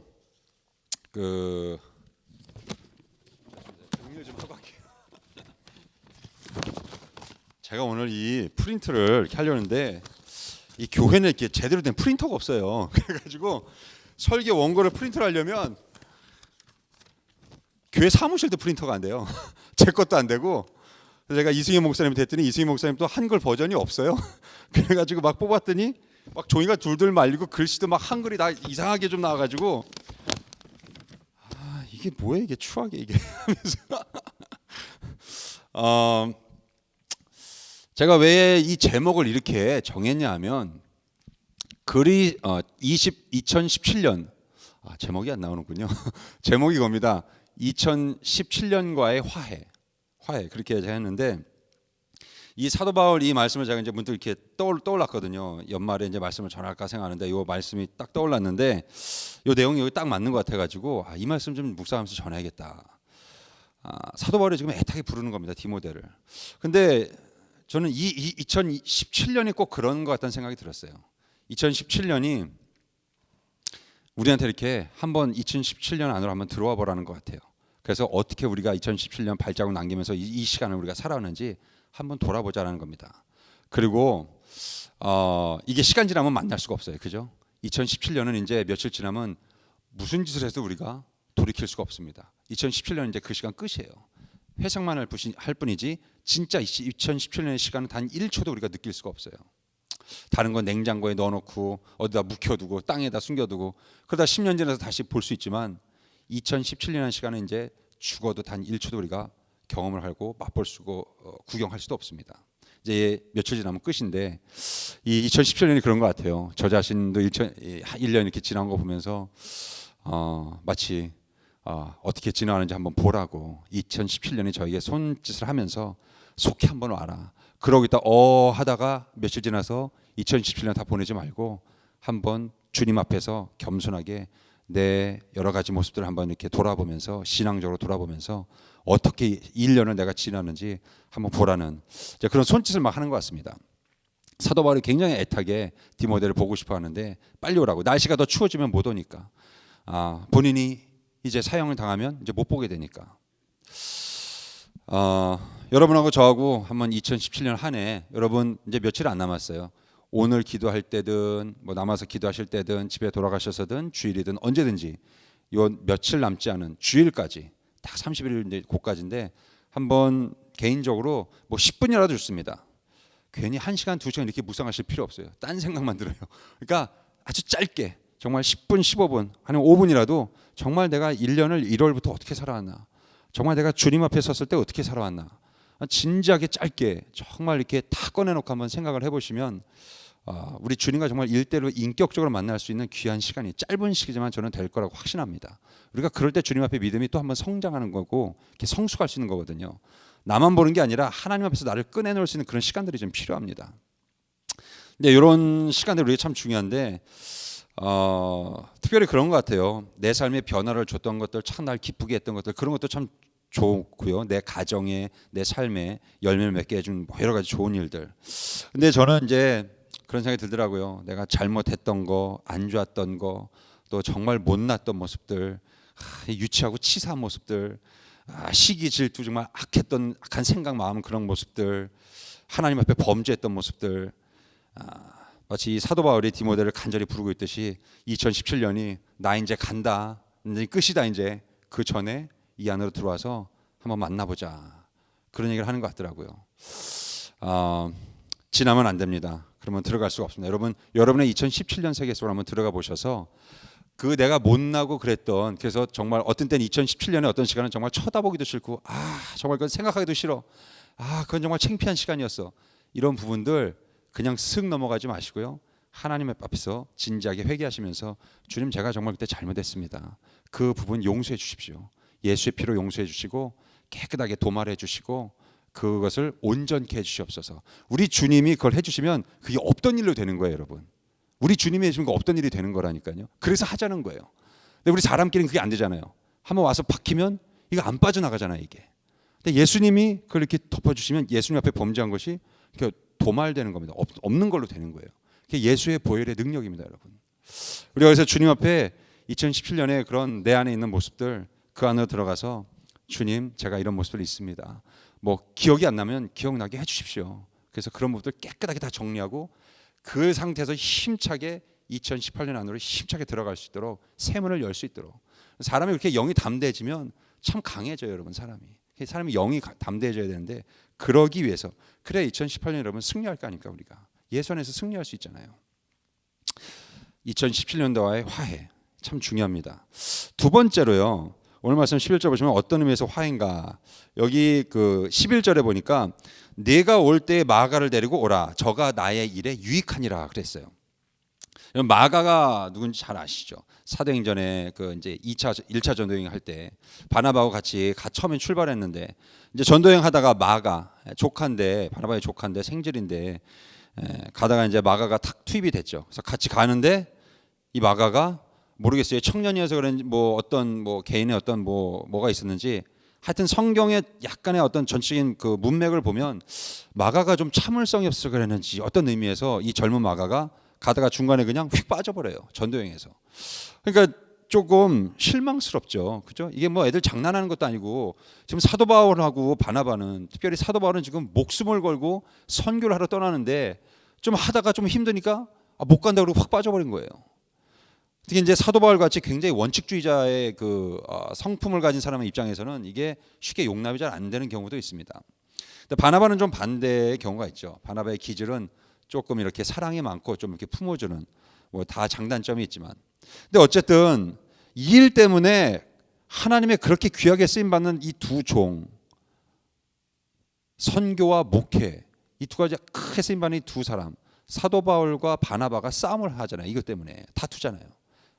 정리를 좀 하고 할게요. 제가 오늘 이 프린트를 이렇게 하려는데 이 교회는 이렇게 제대로 된 프린터가 없어요. 그래가지고 설계 원고를 프린트를 하려면 교회 사무실도 프린터가 안 돼요. 제 것도 안 되고. 그래서 제가 이승희 목사님한테 했더니 이승희 목사님도 한글 버전이 없어요. 그래가지고 막 뽑았더니 막 종이가 둘둘 말리고 글씨도 막 한글이 다 이상하게 좀 나와가지고 이게 뭐야 이게 추하게 이게 하면서 제가 왜 이 제목을 이렇게 정했냐 하면 글이 2017년 제목이 안 나오는군요. 제목이 겁니다. 2017년과의 화해 그렇게 제가 했는데, 이 사도 바울 이 말씀을 제가 이제 문득 이렇게 떠올랐거든요. 연말에 이제 말씀을 전할까 생각하는데 이 말씀이 딱 떠올랐는데 이 내용이 여기 딱 맞는 것 같아가지고 이 말씀 좀 묵상하면서 전해야겠다. 사도 바울이 지금 애타게 부르는 겁니다, 디모데를. 근데 저는 이 2017년이 꼭 그런 것 같다는 생각이 들었어요. 2017년이 우리한테 이렇게 한번 2017년 안으로 한번 들어와 보라는 것 같아요. 그래서 어떻게 우리가 2017년 발자국 남기면서 이 시간을 우리가 살아왔는지 한번 돌아보자라는 겁니다. 그리고 이게 시간 지나면 만날 수가 없어요, 그죠? 2017년은 이제 며칠 지나면 무슨 짓을 해도 우리가 돌이킬 수가 없습니다. 2017년은 이제 그 시간 끝이에요. 회상만 할 뿐이지 진짜 2017년의 시간은 단 1초도 우리가 느낄 수가 없어요. 다른 건 냉장고에 넣어놓고 어디다 묵혀두고 땅에다 숨겨두고 그러다 10년 지나서 다시 볼 수 있지만 2017년의 시간은 이제 죽어도 단 1초도 우리가 경험을 하고 맛볼 수고 구경할 수도 없습니다. 이제 며칠 지나면 끝인데 이 2017년이 그런 것 같아요. 저 자신도 1년 이렇게 지난 거 보면서 마치 어떻게 지나가는지 한번 보라고 2017년에 저에게 손짓을 하면서 속히 한번 와라. 그러고 있다 하다가 며칠 지나서 2017년 다 보내지 말고 한번 주님 앞에서 겸손하게 내 여러 가지 모습들을 한번 이렇게 돌아보면서 신앙적으로 돌아보면서 어떻게 1년을 내가 지났는지 한번 보라는 그런 손짓을 막 하는 것 같습니다. 사도 바울이 굉장히 애타게 디모데를 보고 싶어 하는데 빨리 오라고. 날씨가 더 추워지면 못 오니까. 본인이 이제 사형을 당하면 이제 못 보게 되니까. 여러분하고 저하고 한번 2017년 한 해 여러분 이제 며칠 안 남았어요. 오늘 기도할 때든 뭐 남아서 기도하실 때든 집에 돌아가셔서든 주일이든 언제든지 요 며칠 남지 않은 주일까지 딱 30일 이제 고까지인데 한번 개인적으로 뭐 10분이라도 좋습니다. 괜히 1시간 2시간 이렇게 묵상하실 필요 없어요. 딴 생각만 들어요. 그러니까 아주 짧게 정말 10분 15분 아니면 5분이라도 정말 내가 1년을 1월부터 어떻게 살아왔나, 정말 내가 주님 앞에 섰을 때 어떻게 살아왔나, 진지하게 짧게 정말 이렇게 다 꺼내놓고 한번 생각을 해보시면 우리 주님과 정말 일대로 인격적으로 만날 수 있는 귀한 시간이 짧은 시기지만 저는 될 거라고 확신합니다. 우리가 그럴 때 주님 앞에 믿음이 또 한번 성장하는 거고 이렇게 성숙할 수 있는 거거든요. 나만 보는 게 아니라 하나님 앞에서 나를 꺼내놓을 수 있는 그런 시간들이 좀 필요합니다. 근데 이런 시간들이 우리가 참 중요한데 특별히 그런 것 같아요. 내 삶에 변화를 줬던 것들, 참 날 기쁘게 했던 것들, 그런 것도 참 좋고요. 내 가정에, 내 삶에 열매를 맺게 해준 뭐 여러 가지 좋은 일들. 근데 저는 이제 그런 생각이 들더라고요. 내가 잘못했던 거, 안 좋았던 거, 또 정말 못났던 모습들, 유치하고 치사한 모습들, 시기 질투 정말 악한 생각 마음 그런 모습들, 하나님 앞에 범죄했던 모습들, 마치 사도 바울이 디모데를 간절히 부르고 있듯이 2017년이 나 이제 간다, 이제 끝이다, 이제 그 전에 이 안으로 들어와서 한번 만나보자, 그런 얘기를 하는 것 같더라고요. 지나면 안 됩니다. 그러면 들어갈 수가 없습니다. 여러분의 2017년 세계 속으로 한번 들어가 보셔서 그 내가 못나고 그랬던, 그래서 정말 어떤 때는 2017년에 어떤 시간은 정말 쳐다보기도 싫고 정말 그건 생각하기도 싫어, 그건 정말 창피한 시간이었어, 이런 부분들 그냥 슥 넘어가지 마시고요. 하나님 앞에서 진지하게 회개하시면서 주님, 제가 정말 그때 잘못했습니다, 그 부분 용서해 주십시오. 예수의 피로 용서해 주시고 깨끗하게 도말해 주시고 그것을 온전케 해주시옵소서. 우리 주님이 그걸 해주시면 그게 없던 일로 되는 거예요, 여러분. 우리 주님이 해주신 거 없던 일이 되는 거라니까요. 그래서 하자는 거예요. 근데 우리 사람끼리는 그게 안 되잖아요. 한번 와서 박히면 이거 안 빠져나가잖아요, 이게. 근데 예수님이 그걸 이렇게 덮어주시면 예수님 앞에 범죄한 것이 이렇게 도말되는 겁니다. 없는 걸로 되는 거예요. 그게 예수의 보혈의 능력입니다, 여러분. 우리가 그래서 주님 앞에 2017년에 그런 내 안에 있는 모습들, 그 안으로 들어가서 주님, 제가 이런 모습들이 있습니다. 뭐 기억이 안 나면 기억나게 해주십시오. 그래서 그런 모습들 깨끗하게 다 정리하고 그 상태에서 힘차게 2018년 안으로 힘차게 들어갈 수 있도록 새 문을 열 수 있도록. 사람이 그렇게 영이 담대해지면 참 강해져요, 여러분. 사람이 영이 담대해져야 되는데 그러기 위해서, 그래야 2018년 여러분 승리할 거 아닙니까? 우리가 예수 안에서 승리할 수 있잖아요. 2017년도와의 화해 참 중요합니다. 두 번째로요, 오늘 말씀 11절 보시면 어떤 의미에서 화해인가, 여기 그 11절에 보니까 내가 올 때에 마가를 데리고 오라, 저가 나의 일에 유익하니라 그랬어요. 마가가 누군지 잘 아시죠? 사도행전에 그 이제 1차 전도여행 할 때 바나바하고 같이 처음에 출발했는데 이제 전도여행 하다가 마가 조카인데, 바나바의 조카인데 생질인데 가다가 이제 마가가 탁 투입이 됐죠. 그래서 같이 가는데 이 마가가 모르겠어요. 청년이어서 그런지 뭐 어떤 뭐 개인의 어떤 뭐가 있었는지, 하여튼 성경의 약간의 어떤 전적인 그 문맥을 보면 마가가 좀 참을성이 없어서 그랬는지 어떤 의미에서 이 젊은 마가가 가다가 중간에 그냥 휙 빠져버려요, 전도여행에서. 그러니까 조금 실망스럽죠, 그죠? 이게 뭐 애들 장난하는 것도 아니고 지금 사도 바울하고 바나바는, 특별히 사도 바울은 지금 목숨을 걸고 선교를 하러 떠나는데 좀 하다가 좀 힘드니까 못 간다고 그러고 확 빠져버린 거예요. 특히 이제 사도 바울 같이 굉장히 원칙주의자의 그 성품을 가진 사람의 입장에서는 이게 쉽게 용납이 잘 안 되는 경우도 있습니다. 근데 바나바는 좀 반대의 경우가 있죠. 바나바의 기질은 조금 이렇게 사랑이 많고 좀 이렇게 품어주는, 뭐 다 장단점이 있지만, 근데 어쨌든 이 일 때문에 하나님의 그렇게 귀하게 쓰임 받는 이 두 종, 선교와 목회, 이 두 가지 크게 쓰임 받는 이 두 사람, 사도 바울과 바나바가 싸움을 하잖아요. 이것 때문에 다투잖아요.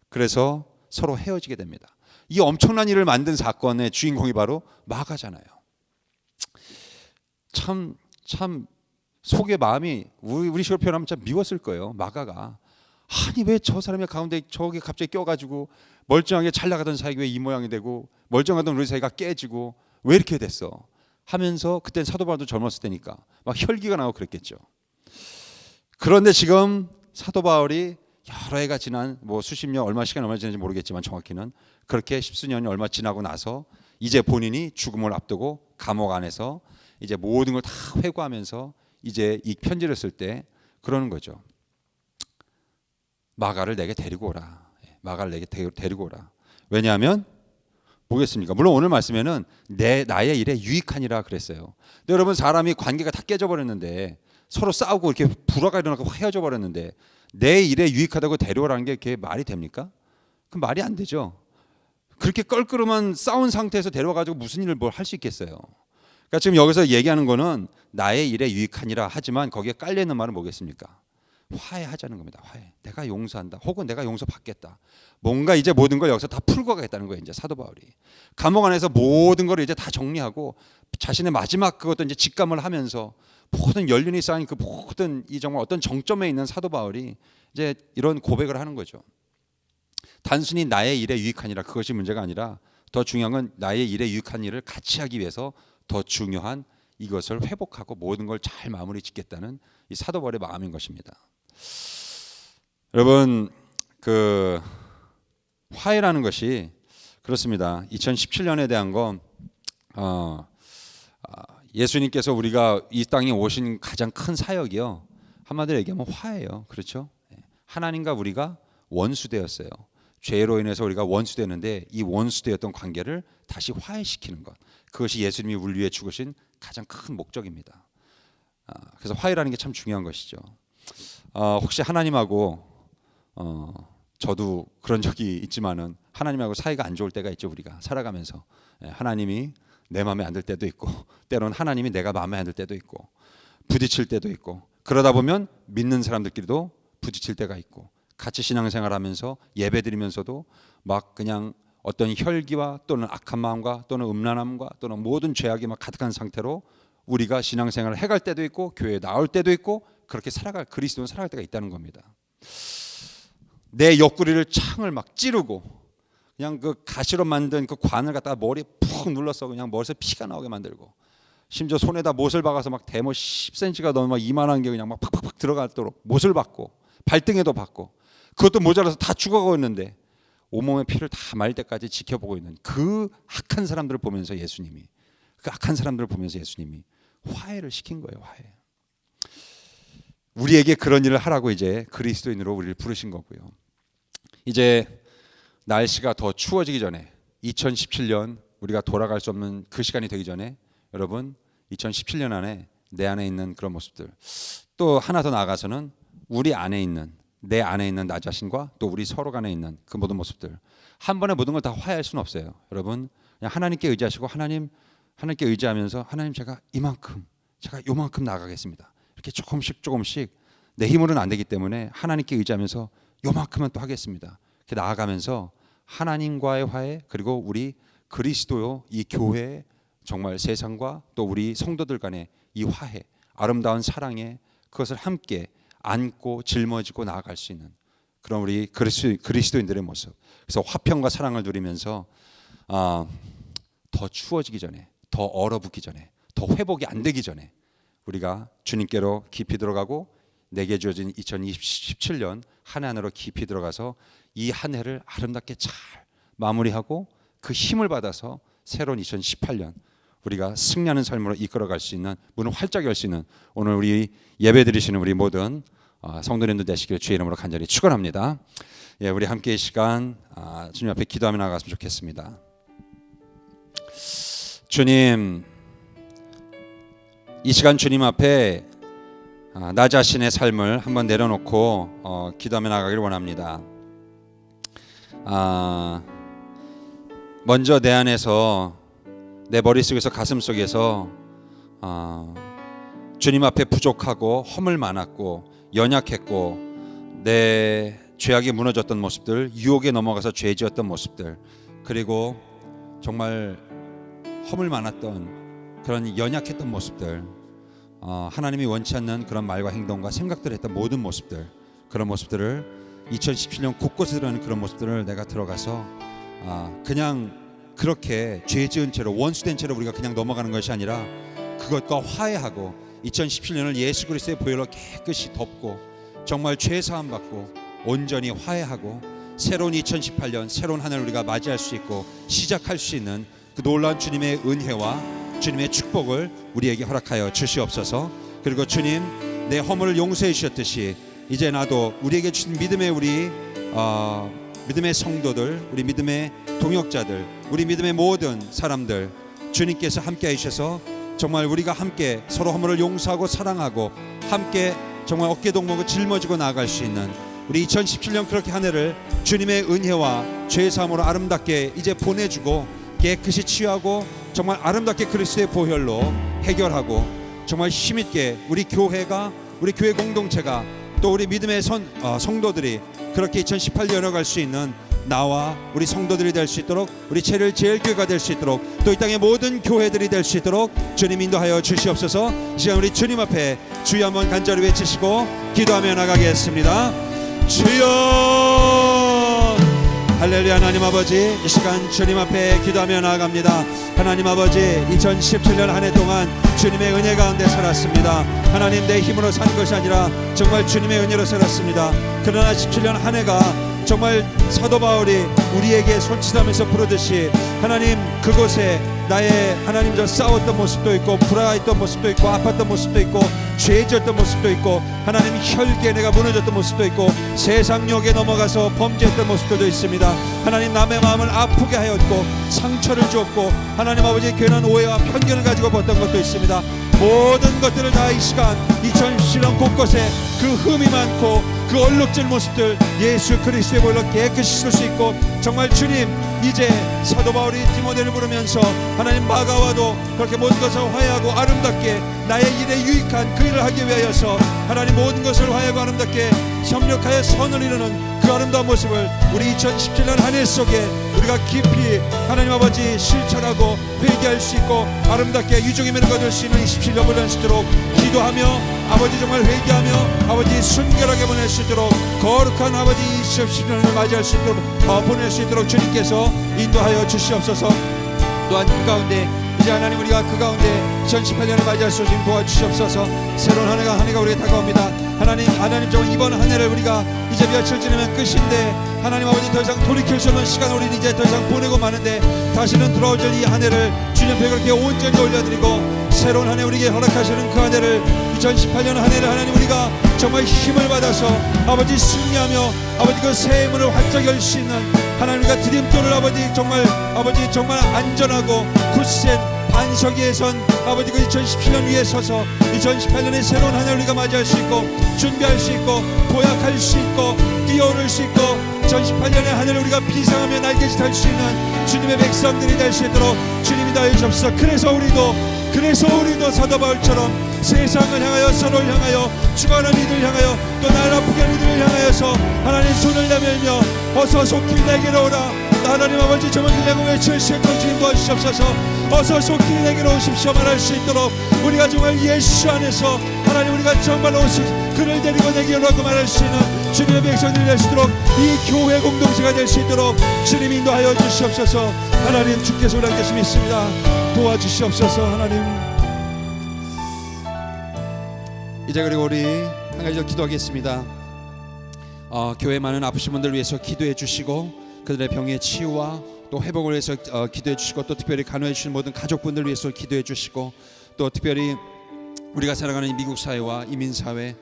그래서 서로 헤어지게 됩니다. 이 엄청난 일을 만든 사건의 주인공이 바로 마가잖아요. 참 속의 마음이 우리 식으로 표현하면 참 미웠을 거예요. 마가가 아니 왜 저 사람의 가운데 저게 갑자기 껴가지고 멀쩡하게 잘 나가던 사이가 왜 이 모양이 되고, 멀쩡하던 우리 사이가 깨지고 왜 이렇게 됐어 하면서, 그땐 사도 바울도 젊었을 때니까 막 혈기가 나고 그랬겠죠. 그런데 지금 사도 바울이 여러 해가 지난 뭐 수십 년, 얼마 시간 얼마 지났는지 모르겠지만 정확히는 그렇게 십수년이 얼마 지나고 나서 이제 본인이 죽음을 앞두고 감옥 안에서 이제 모든 걸 다 회고하면서 이제 이 편지를 쓸 때 그러는 거죠. 마가를 내게 데리고 오라. 마가를 내게 데리고 오라. 왜냐하면 뭐겠습니까? 물론 오늘 말씀에는 나의 일에 유익하니라 그랬어요. 근데 여러분, 사람이 관계가 다 깨져버렸는데, 서로 싸우고 이렇게 불화가 일어나고 헤어져 버렸는데 내 일에 유익하다고 데려오라는 게 그게 말이 됩니까? 그 말이 안 되죠. 그렇게 껄끄러만 싸운 상태에서 데려와가지고 무슨 일을 뭘 할 수 있겠어요. 그러니까 지금 여기서 얘기하는 거는 나의 일에 유익하니라 하지만 거기에 깔려있는 말은 뭐겠습니까? 화해하자는 겁니다. 화해. 내가 용서한다. 혹은 내가 용서받겠다. 뭔가 이제 모든 걸 여기서 다 풀고 가겠다는 거예요. 이제 사도 바울이 감옥 안에서 모든 걸 이제 다 정리하고 자신의 마지막 그것도 이제 직감을 하면서 모든 연륜이 쌓인 그 모든 이 정말 어떤 정점에 있는 사도 바울이 이제 이런 고백을 하는 거죠. 단순히 나의 일에 유익하니라 그것이 문제가 아니라 더 중요한 건 나의 일에 유익한 일을 같이 하기 위해서 더 중요한 이것을 회복하고 모든 걸 잘 마무리 짓겠다는 이 사도 바울의 마음인 것입니다. 여러분, 그 화해라는 것이 그렇습니다. 2017년에 대한 건 예수님께서 우리가 이 땅에 오신 가장 큰 사역이요, 한마디로 얘기하면 화해예요. 그렇죠? 하나님과 우리가 원수되었어요. 죄로 인해서 우리가 원수되었는데 이 원수되었던 관계를 다시 화해시키는 것, 그것이 예수님이 우리 위해 죽으신 가장 큰 목적입니다. 그래서 화해라는 게 참 중요한 것이죠. 혹시 하나님하고 저도 그런 적이 있지만은 하나님하고 사이가 안 좋을 때가 있죠. 우리가 살아가면서 하나님이 내 마음에 안 들 때도 있고, 때로는 하나님이 내가 마음에 안 들 때도 있고, 부딪힐 때도 있고, 그러다 보면 믿는 사람들끼리도 부딪힐 때가 있고, 같이 신앙생활하면서 예배드리면서도 막 그냥 어떤 혈기와 또는 악한 마음과 또는 음란함과 또는 모든 죄악이 막 가득한 상태로 우리가 신앙생활을 해갈 때도 있고 교회에 나올 때도 있고 그렇게 그리스도는 살아갈 때가 있다는 겁니다. 내 옆구리를 창을 막 찌르고 그냥 그 가시로 만든 그 관을 갖다가 머리에 푹 눌러서 그냥 머리에서 피가 나오게 만들고, 심지어 손에다 못을 박아서 막 대모 10cm가 넘는 막 이만한 게 그냥 막 팍팍팍 들어가도록 못을 박고 발등에도 박고, 그것도 모자라서 다 죽어가고 있는데 온몸의 피를 다 말 때까지 지켜보고 있는 그 악한 사람들을 보면서 예수님이 화해를 시킨 거예요. 화해. 우리에게 그런 일을 하라고 이제 그리스도인으로 우리를 부르신 거고요. 이제 날씨가 더 추워지기 전에 2017년 우리가 돌아갈 수 없는 그 시간이 되기 전에 여러분, 2017년 안에 내 안에 있는 그런 모습들, 또 하나 더 나아가서는 우리 안에 있는, 내 안에 있는 나 자신과 또 우리 서로 간에 있는 그 모든 모습들, 한 번에 모든 걸 다 화해할 수는 없어요. 여러분, 그냥 하나님께 의지하시고 하나님께 의지하면서 하나님, 제가 요만큼 나아가겠습니다. 이렇게 조금씩 내 힘으로는 안 되기 때문에 하나님께 의지하면서 요만큼은 또 하겠습니다. 이렇게 나아가면서 하나님과의 화해, 그리고 우리 그리스도요 이 교회, 정말 세상과 또 우리 성도들 간의 이 화해, 아름다운 사랑에 그것을 함께 안고 짊어지고 나아갈 수 있는 그런 우리 그리스도인들의 모습. 그래서 화평과 사랑을 누리면서 더 추워지기 전에, 더 얼어붙기 전에, 더 회복이 안 되기 전에 우리가 주님께로 깊이 들어가고 내게 주어진 2017년 한 해 안으로 깊이 들어가서 이 한 해를 아름답게 잘 마무리하고 그 힘을 받아서 새로운 2018년 우리가 승리하는 삶으로 이끌어갈 수 있는, 문을 활짝 열 수 있는 오늘 우리 예배 드리시는 우리 모든 성도님들 되시길 주의 이름으로 간절히 축원합니다. 예, 우리 함께 이 시간 주님 앞에 기도하며 나아갔으면 좋겠습니다. 주님, 이 시간 주님 앞에 나 자신의 삶을 한번 내려놓고 기도하며 나가기를 원합니다. 먼저 내 안에서, 내 머릿속에서, 가슴속에서 주님 앞에 부족하고 허물 많았고 연약했고 내 죄악이 무너졌던 모습들, 유혹에 넘어가서 죄 지었던 모습들, 그리고 정말 허물 많았던 그런 연약했던 모습들, 하나님이 원치 않는 그런 말과 행동과 생각들을 했던 모든 모습들, 그런 모습들을 2017년 곳곳에 들어있는 그런 모습들을 내가 들어가서 그냥 그렇게 죄 지은 채로, 원수된 채로 우리가 그냥 넘어가는 것이 아니라 그것과 화해하고 2017년을 예수 그리스도의 보혈로 깨끗이 덮고 정말 죄 사함 받고 온전히 화해하고 새로운 2018년, 새로운 한 해를 우리가 맞이할 수 있고 시작할 수 있는 그 놀라운 주님의 은혜와 주님의 축복을 우리에게 허락하여 주시옵소서. 그리고 주님, 내 허물을 용서해 주셨듯이 이제 나도 우리에게 주신 믿음의 믿음의 성도들, 우리 믿음의 동역자들, 우리 믿음의 모든 사람들, 주님께서 함께 해주셔서 정말 우리가 함께 서로 허물을 용서하고 사랑하고 함께 정말 어깨동무고 짊어지고 나아갈 수 있는 우리 2017년 그렇게 한 해를 주님의 은혜와 죄 사함으로 아름답게 이제 보내주고 깨끗이 치유하고 정말 아름답게 그리스도의 보혈로 해결하고 정말 힘있게 우리 교회가, 우리 교회 공동체가, 또 우리 믿음의 성도들이 그렇게 2018년 열어갈 수 있는 나와 우리 성도들이 될 수 있도록, 우리 제일교회가 될 수 있도록, 또 이 땅의 모든 교회들이 될 수 있도록 주님 인도하여 주시옵소서. 이 시간 우리 주님 앞에 주여 한번 간절히 외치시고 기도하며 나가겠습니다. 주여, 할렐루야. 하나님 아버지, 이 시간 주님 앞에 기도하며 나아갑니다. 하나님 아버지, 2017년 한 해 동안 주님의 은혜 가운데 살았습니다. 하나님, 내 힘으로 산 것이 아니라 정말 주님의 은혜로 살았습니다. 그러나 17년 한 해가 정말 사도 바울이 우리에게 손짓하면서 부르듯이 하나님, 그곳에 나의 하나님 저 싸웠던 모습도 있고, 불화했던 모습도 있고, 아팠던 모습도 있고, 죄졌던 모습도 있고, 하나님 혈기에 내가 무너졌던 모습도 있고, 세상욕에 넘어가서 범죄했던 모습도 있습니다. 하나님, 남의 마음을 아프게 하였고 상처를 주었고, 하나님 아버지 괜한 오해와 편견을 가지고 봤던 것도 있습니다. 모든 것들을 다 이 시간 2017년 곳곳에 그 흠이 많고 그 얼룩진 모습들 예수 그리스도의 보혈로 깨끗이 씻을 수 있고, 정말 주님, 이제 사도 바울이 디모데를 부르면서 하나님 마가와도 그렇게 모든 것을 화해하고 아름답게 나의 일에 유익한 그 일을 하기 위하여서 하나님 모든 것을 화해하고 아름답게 협력하여 선을 이루는 그 아름다운 모습을 우리 2017년 한 해 속에 우리가 깊이 하나님 아버지 실천하고 회개할 수 있고 아름답게 유종의 미를 거둘 수 있는 27년 보낼 수 있도록 기도하며, 아버지 정말 회개하며 아버지 순결하게 보낼 수 있도록 거룩한 아버지 2017년을 맞이할 수 있도록 보낼 수 있도록 주님께서 인도하여 주시옵소서. 또한 그 가운데 이제 하나님, 우리가 그 가운데 2018년을 맞이할 수 있도록 도와주시옵소서. 새로운 한 해가 우리에게 다가옵니다. 하나님 정말 이번 한 해를 우리가 이제 며칠 지나면 끝인데 하나님 아버지 더 이상 돌이킬 수 없는 시간을 우리는 이제 더 이상 보내고 마는데 다시는 돌아올 이 한 해를 주님 앞에 그렇게 온전히 올려드리고 새로운 한 해 우리에게 허락하시는 그 한 해를 2018년 한 해를 하나님 우리가 정말 힘을 받아서 아버지 승리하며 아버지 그 새 문을 활짝 열 수 있는 하나님과 디딤돌을 아버지 정말 안전하고 굳센 반석 위에 선 아버지 그 2017년 위에 서서 2018년의 새로운 한 해 우리가 맞이할 수 있고 준비할 수 있고 도약할 수 있고 뛰어오를 수 있고 2018년의 한 해를 우리가 비상하며 날개짓 할 수 있는 주님의 백성들이 될 수 있도록 주님이 다 해주옵소서. 그래서 우리도 사도 바울처럼 세상을 향하여, 서로를 향하여, 죽어가는 이들을 향하여, 또 나를 아프게 하는 이들을 향하여서 하나님 손을 내밀며 어서 속히 내게로 오라. 하나님 아버지 정말 내가 외칠 수 있도록 주님 도와주시옵소서. 어서 속히 내게로 오십시오 말할 수 있도록 우리가 정말 예수 안에서 하나님 우리가 정말로 그를 데리고 내게로 하고 말할 수 있는 주님의 백성들이 될 수 있도록 이 교회 공동체가 될 수 있도록 주님 인도하여 주시옵소서. 하나님 주께서 우리 함께 믿습니다. 도와주시옵소서. 하나님, 이제 그리고 우리 한 가지 더 기도하겠습니다. 교회 많은 아프신 분들 위해서 기도해 주시고 그들의 병의 치유와 또 회복을 위해서 기도해 주시고, 또 특별히 간호해 주신 모든 가족분들 위해서 기도해 주시고, 또 특별히 우리가 살아가는 이 미국 사회와 이민 사회,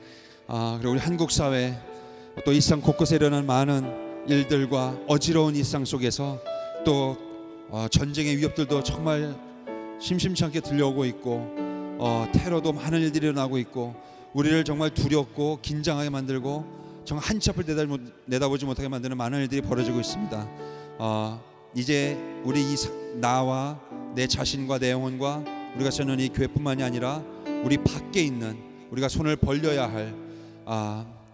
그리고 우리 한국 사회, 또 일상 곳곳에 일어나는 많은 일들과 어지러운 일상 속에서 또 전쟁의 위협들도 정말 심심치 않게 들려오고 있고, 테러도 많은 일들이 일어나고 있고, 우리를 정말 두렵고 긴장하게 만들고 정말 한치 앞을 내다보지 못하게 만드는 많은 일들이 벌어지고 있습니다. 이제 우리 나와 내 자신과 내 영혼과 우리가 쓰는 이 교회뿐만이 아니라 우리 밖에 있는 우리가 손을 벌려야 할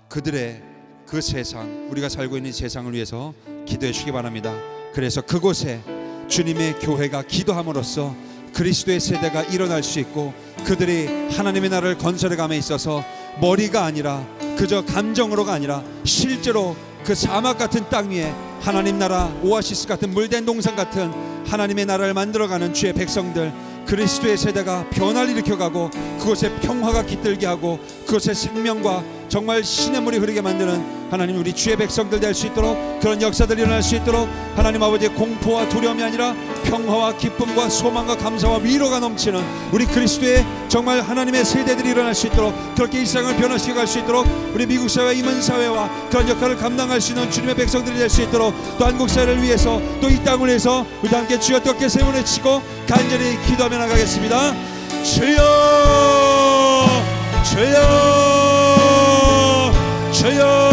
그들의 그 세상, 우리가 살고 있는 세상을 위해서 기도해 주시기 바랍니다. 그래서 그곳에 주님의 교회가 기도함으로써 그리스도의 세대가 일어날 수 있고, 그들이 하나님의 나라를 건설해감에 있어서 머리가 아니라 그저 감정으로가 아니라 실제로 그 사막 같은 땅 위에 하나님 나라 오아시스 같은 물된 동산 같은 하나님의 나라를 만들어가는 주의 백성들, 그리스도의 세대가 변화를 일으켜가고 그곳에 평화가 깃들게 하고 그곳에 생명과 정말 신의 물이 흐르게 만드는 하나님 우리 주의 백성들 될 수 있도록 그런 역사들이 일어날 수 있도록 하나님 아버지의 공포와 두려움이 아니라 평화와 기쁨과 소망과 감사와 위로가 넘치는 우리 그리스도의 정말 하나님의 세대들이 일어날 수 있도록 그렇게 일상을 변화시켜 갈 수 있도록 우리 미국 사회 임원 사회와 그런 역할을 감당할 수 있는 주님의 백성들이 될 수 있도록 또 한국 사회를 위해서 또 이 땅을 위해서 우리 함께 주여 뜨겁게 세 번을 치고 간절히 기도하며 나가겠습니다. 주여 주여 주여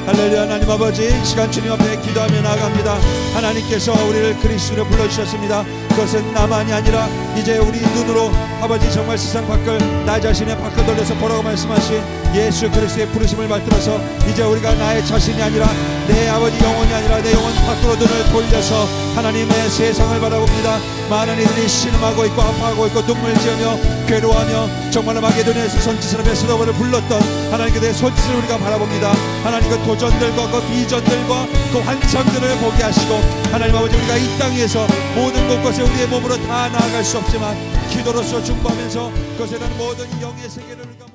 할렐루야. 하나님 아버지 시간 주님 앞에 기도하며 나아갑니다. 하나님께서 우리를 그리스도로 불러주셨습니다. 그것은 나만이 아니라 이제 우리 눈으로 아버지 정말 세상 밖을 나 자신의 밖을 돌려서 보라고 말씀하신 예수 그리스도의 부르심을 받들어서 이제 우리가 나의 자신이 아니라 내 아버지 영혼이 아니라 내 영혼 밖으로 눈을 돌려서 하나님의 세상을 바라봅니다. 많은 이들이 신음하고 있고 아파하고 있고 눈물 지으며 괴로워하며 정말로 마게도냐에서 선지스럽게 스도버를 불렀던 하나님께 대해 손짓을 우리가 바라봅니다. 하나님 그 도전들과 그 비전들과 그 환상들을 보게 하시고 하나님 아버지 우리가 이 땅에서 모든 곳곳에 우리의 몸으로 다 나아갈 수 없지만 기도로서 중보하면서 그것에 대한 모든 영의 세계를 우리가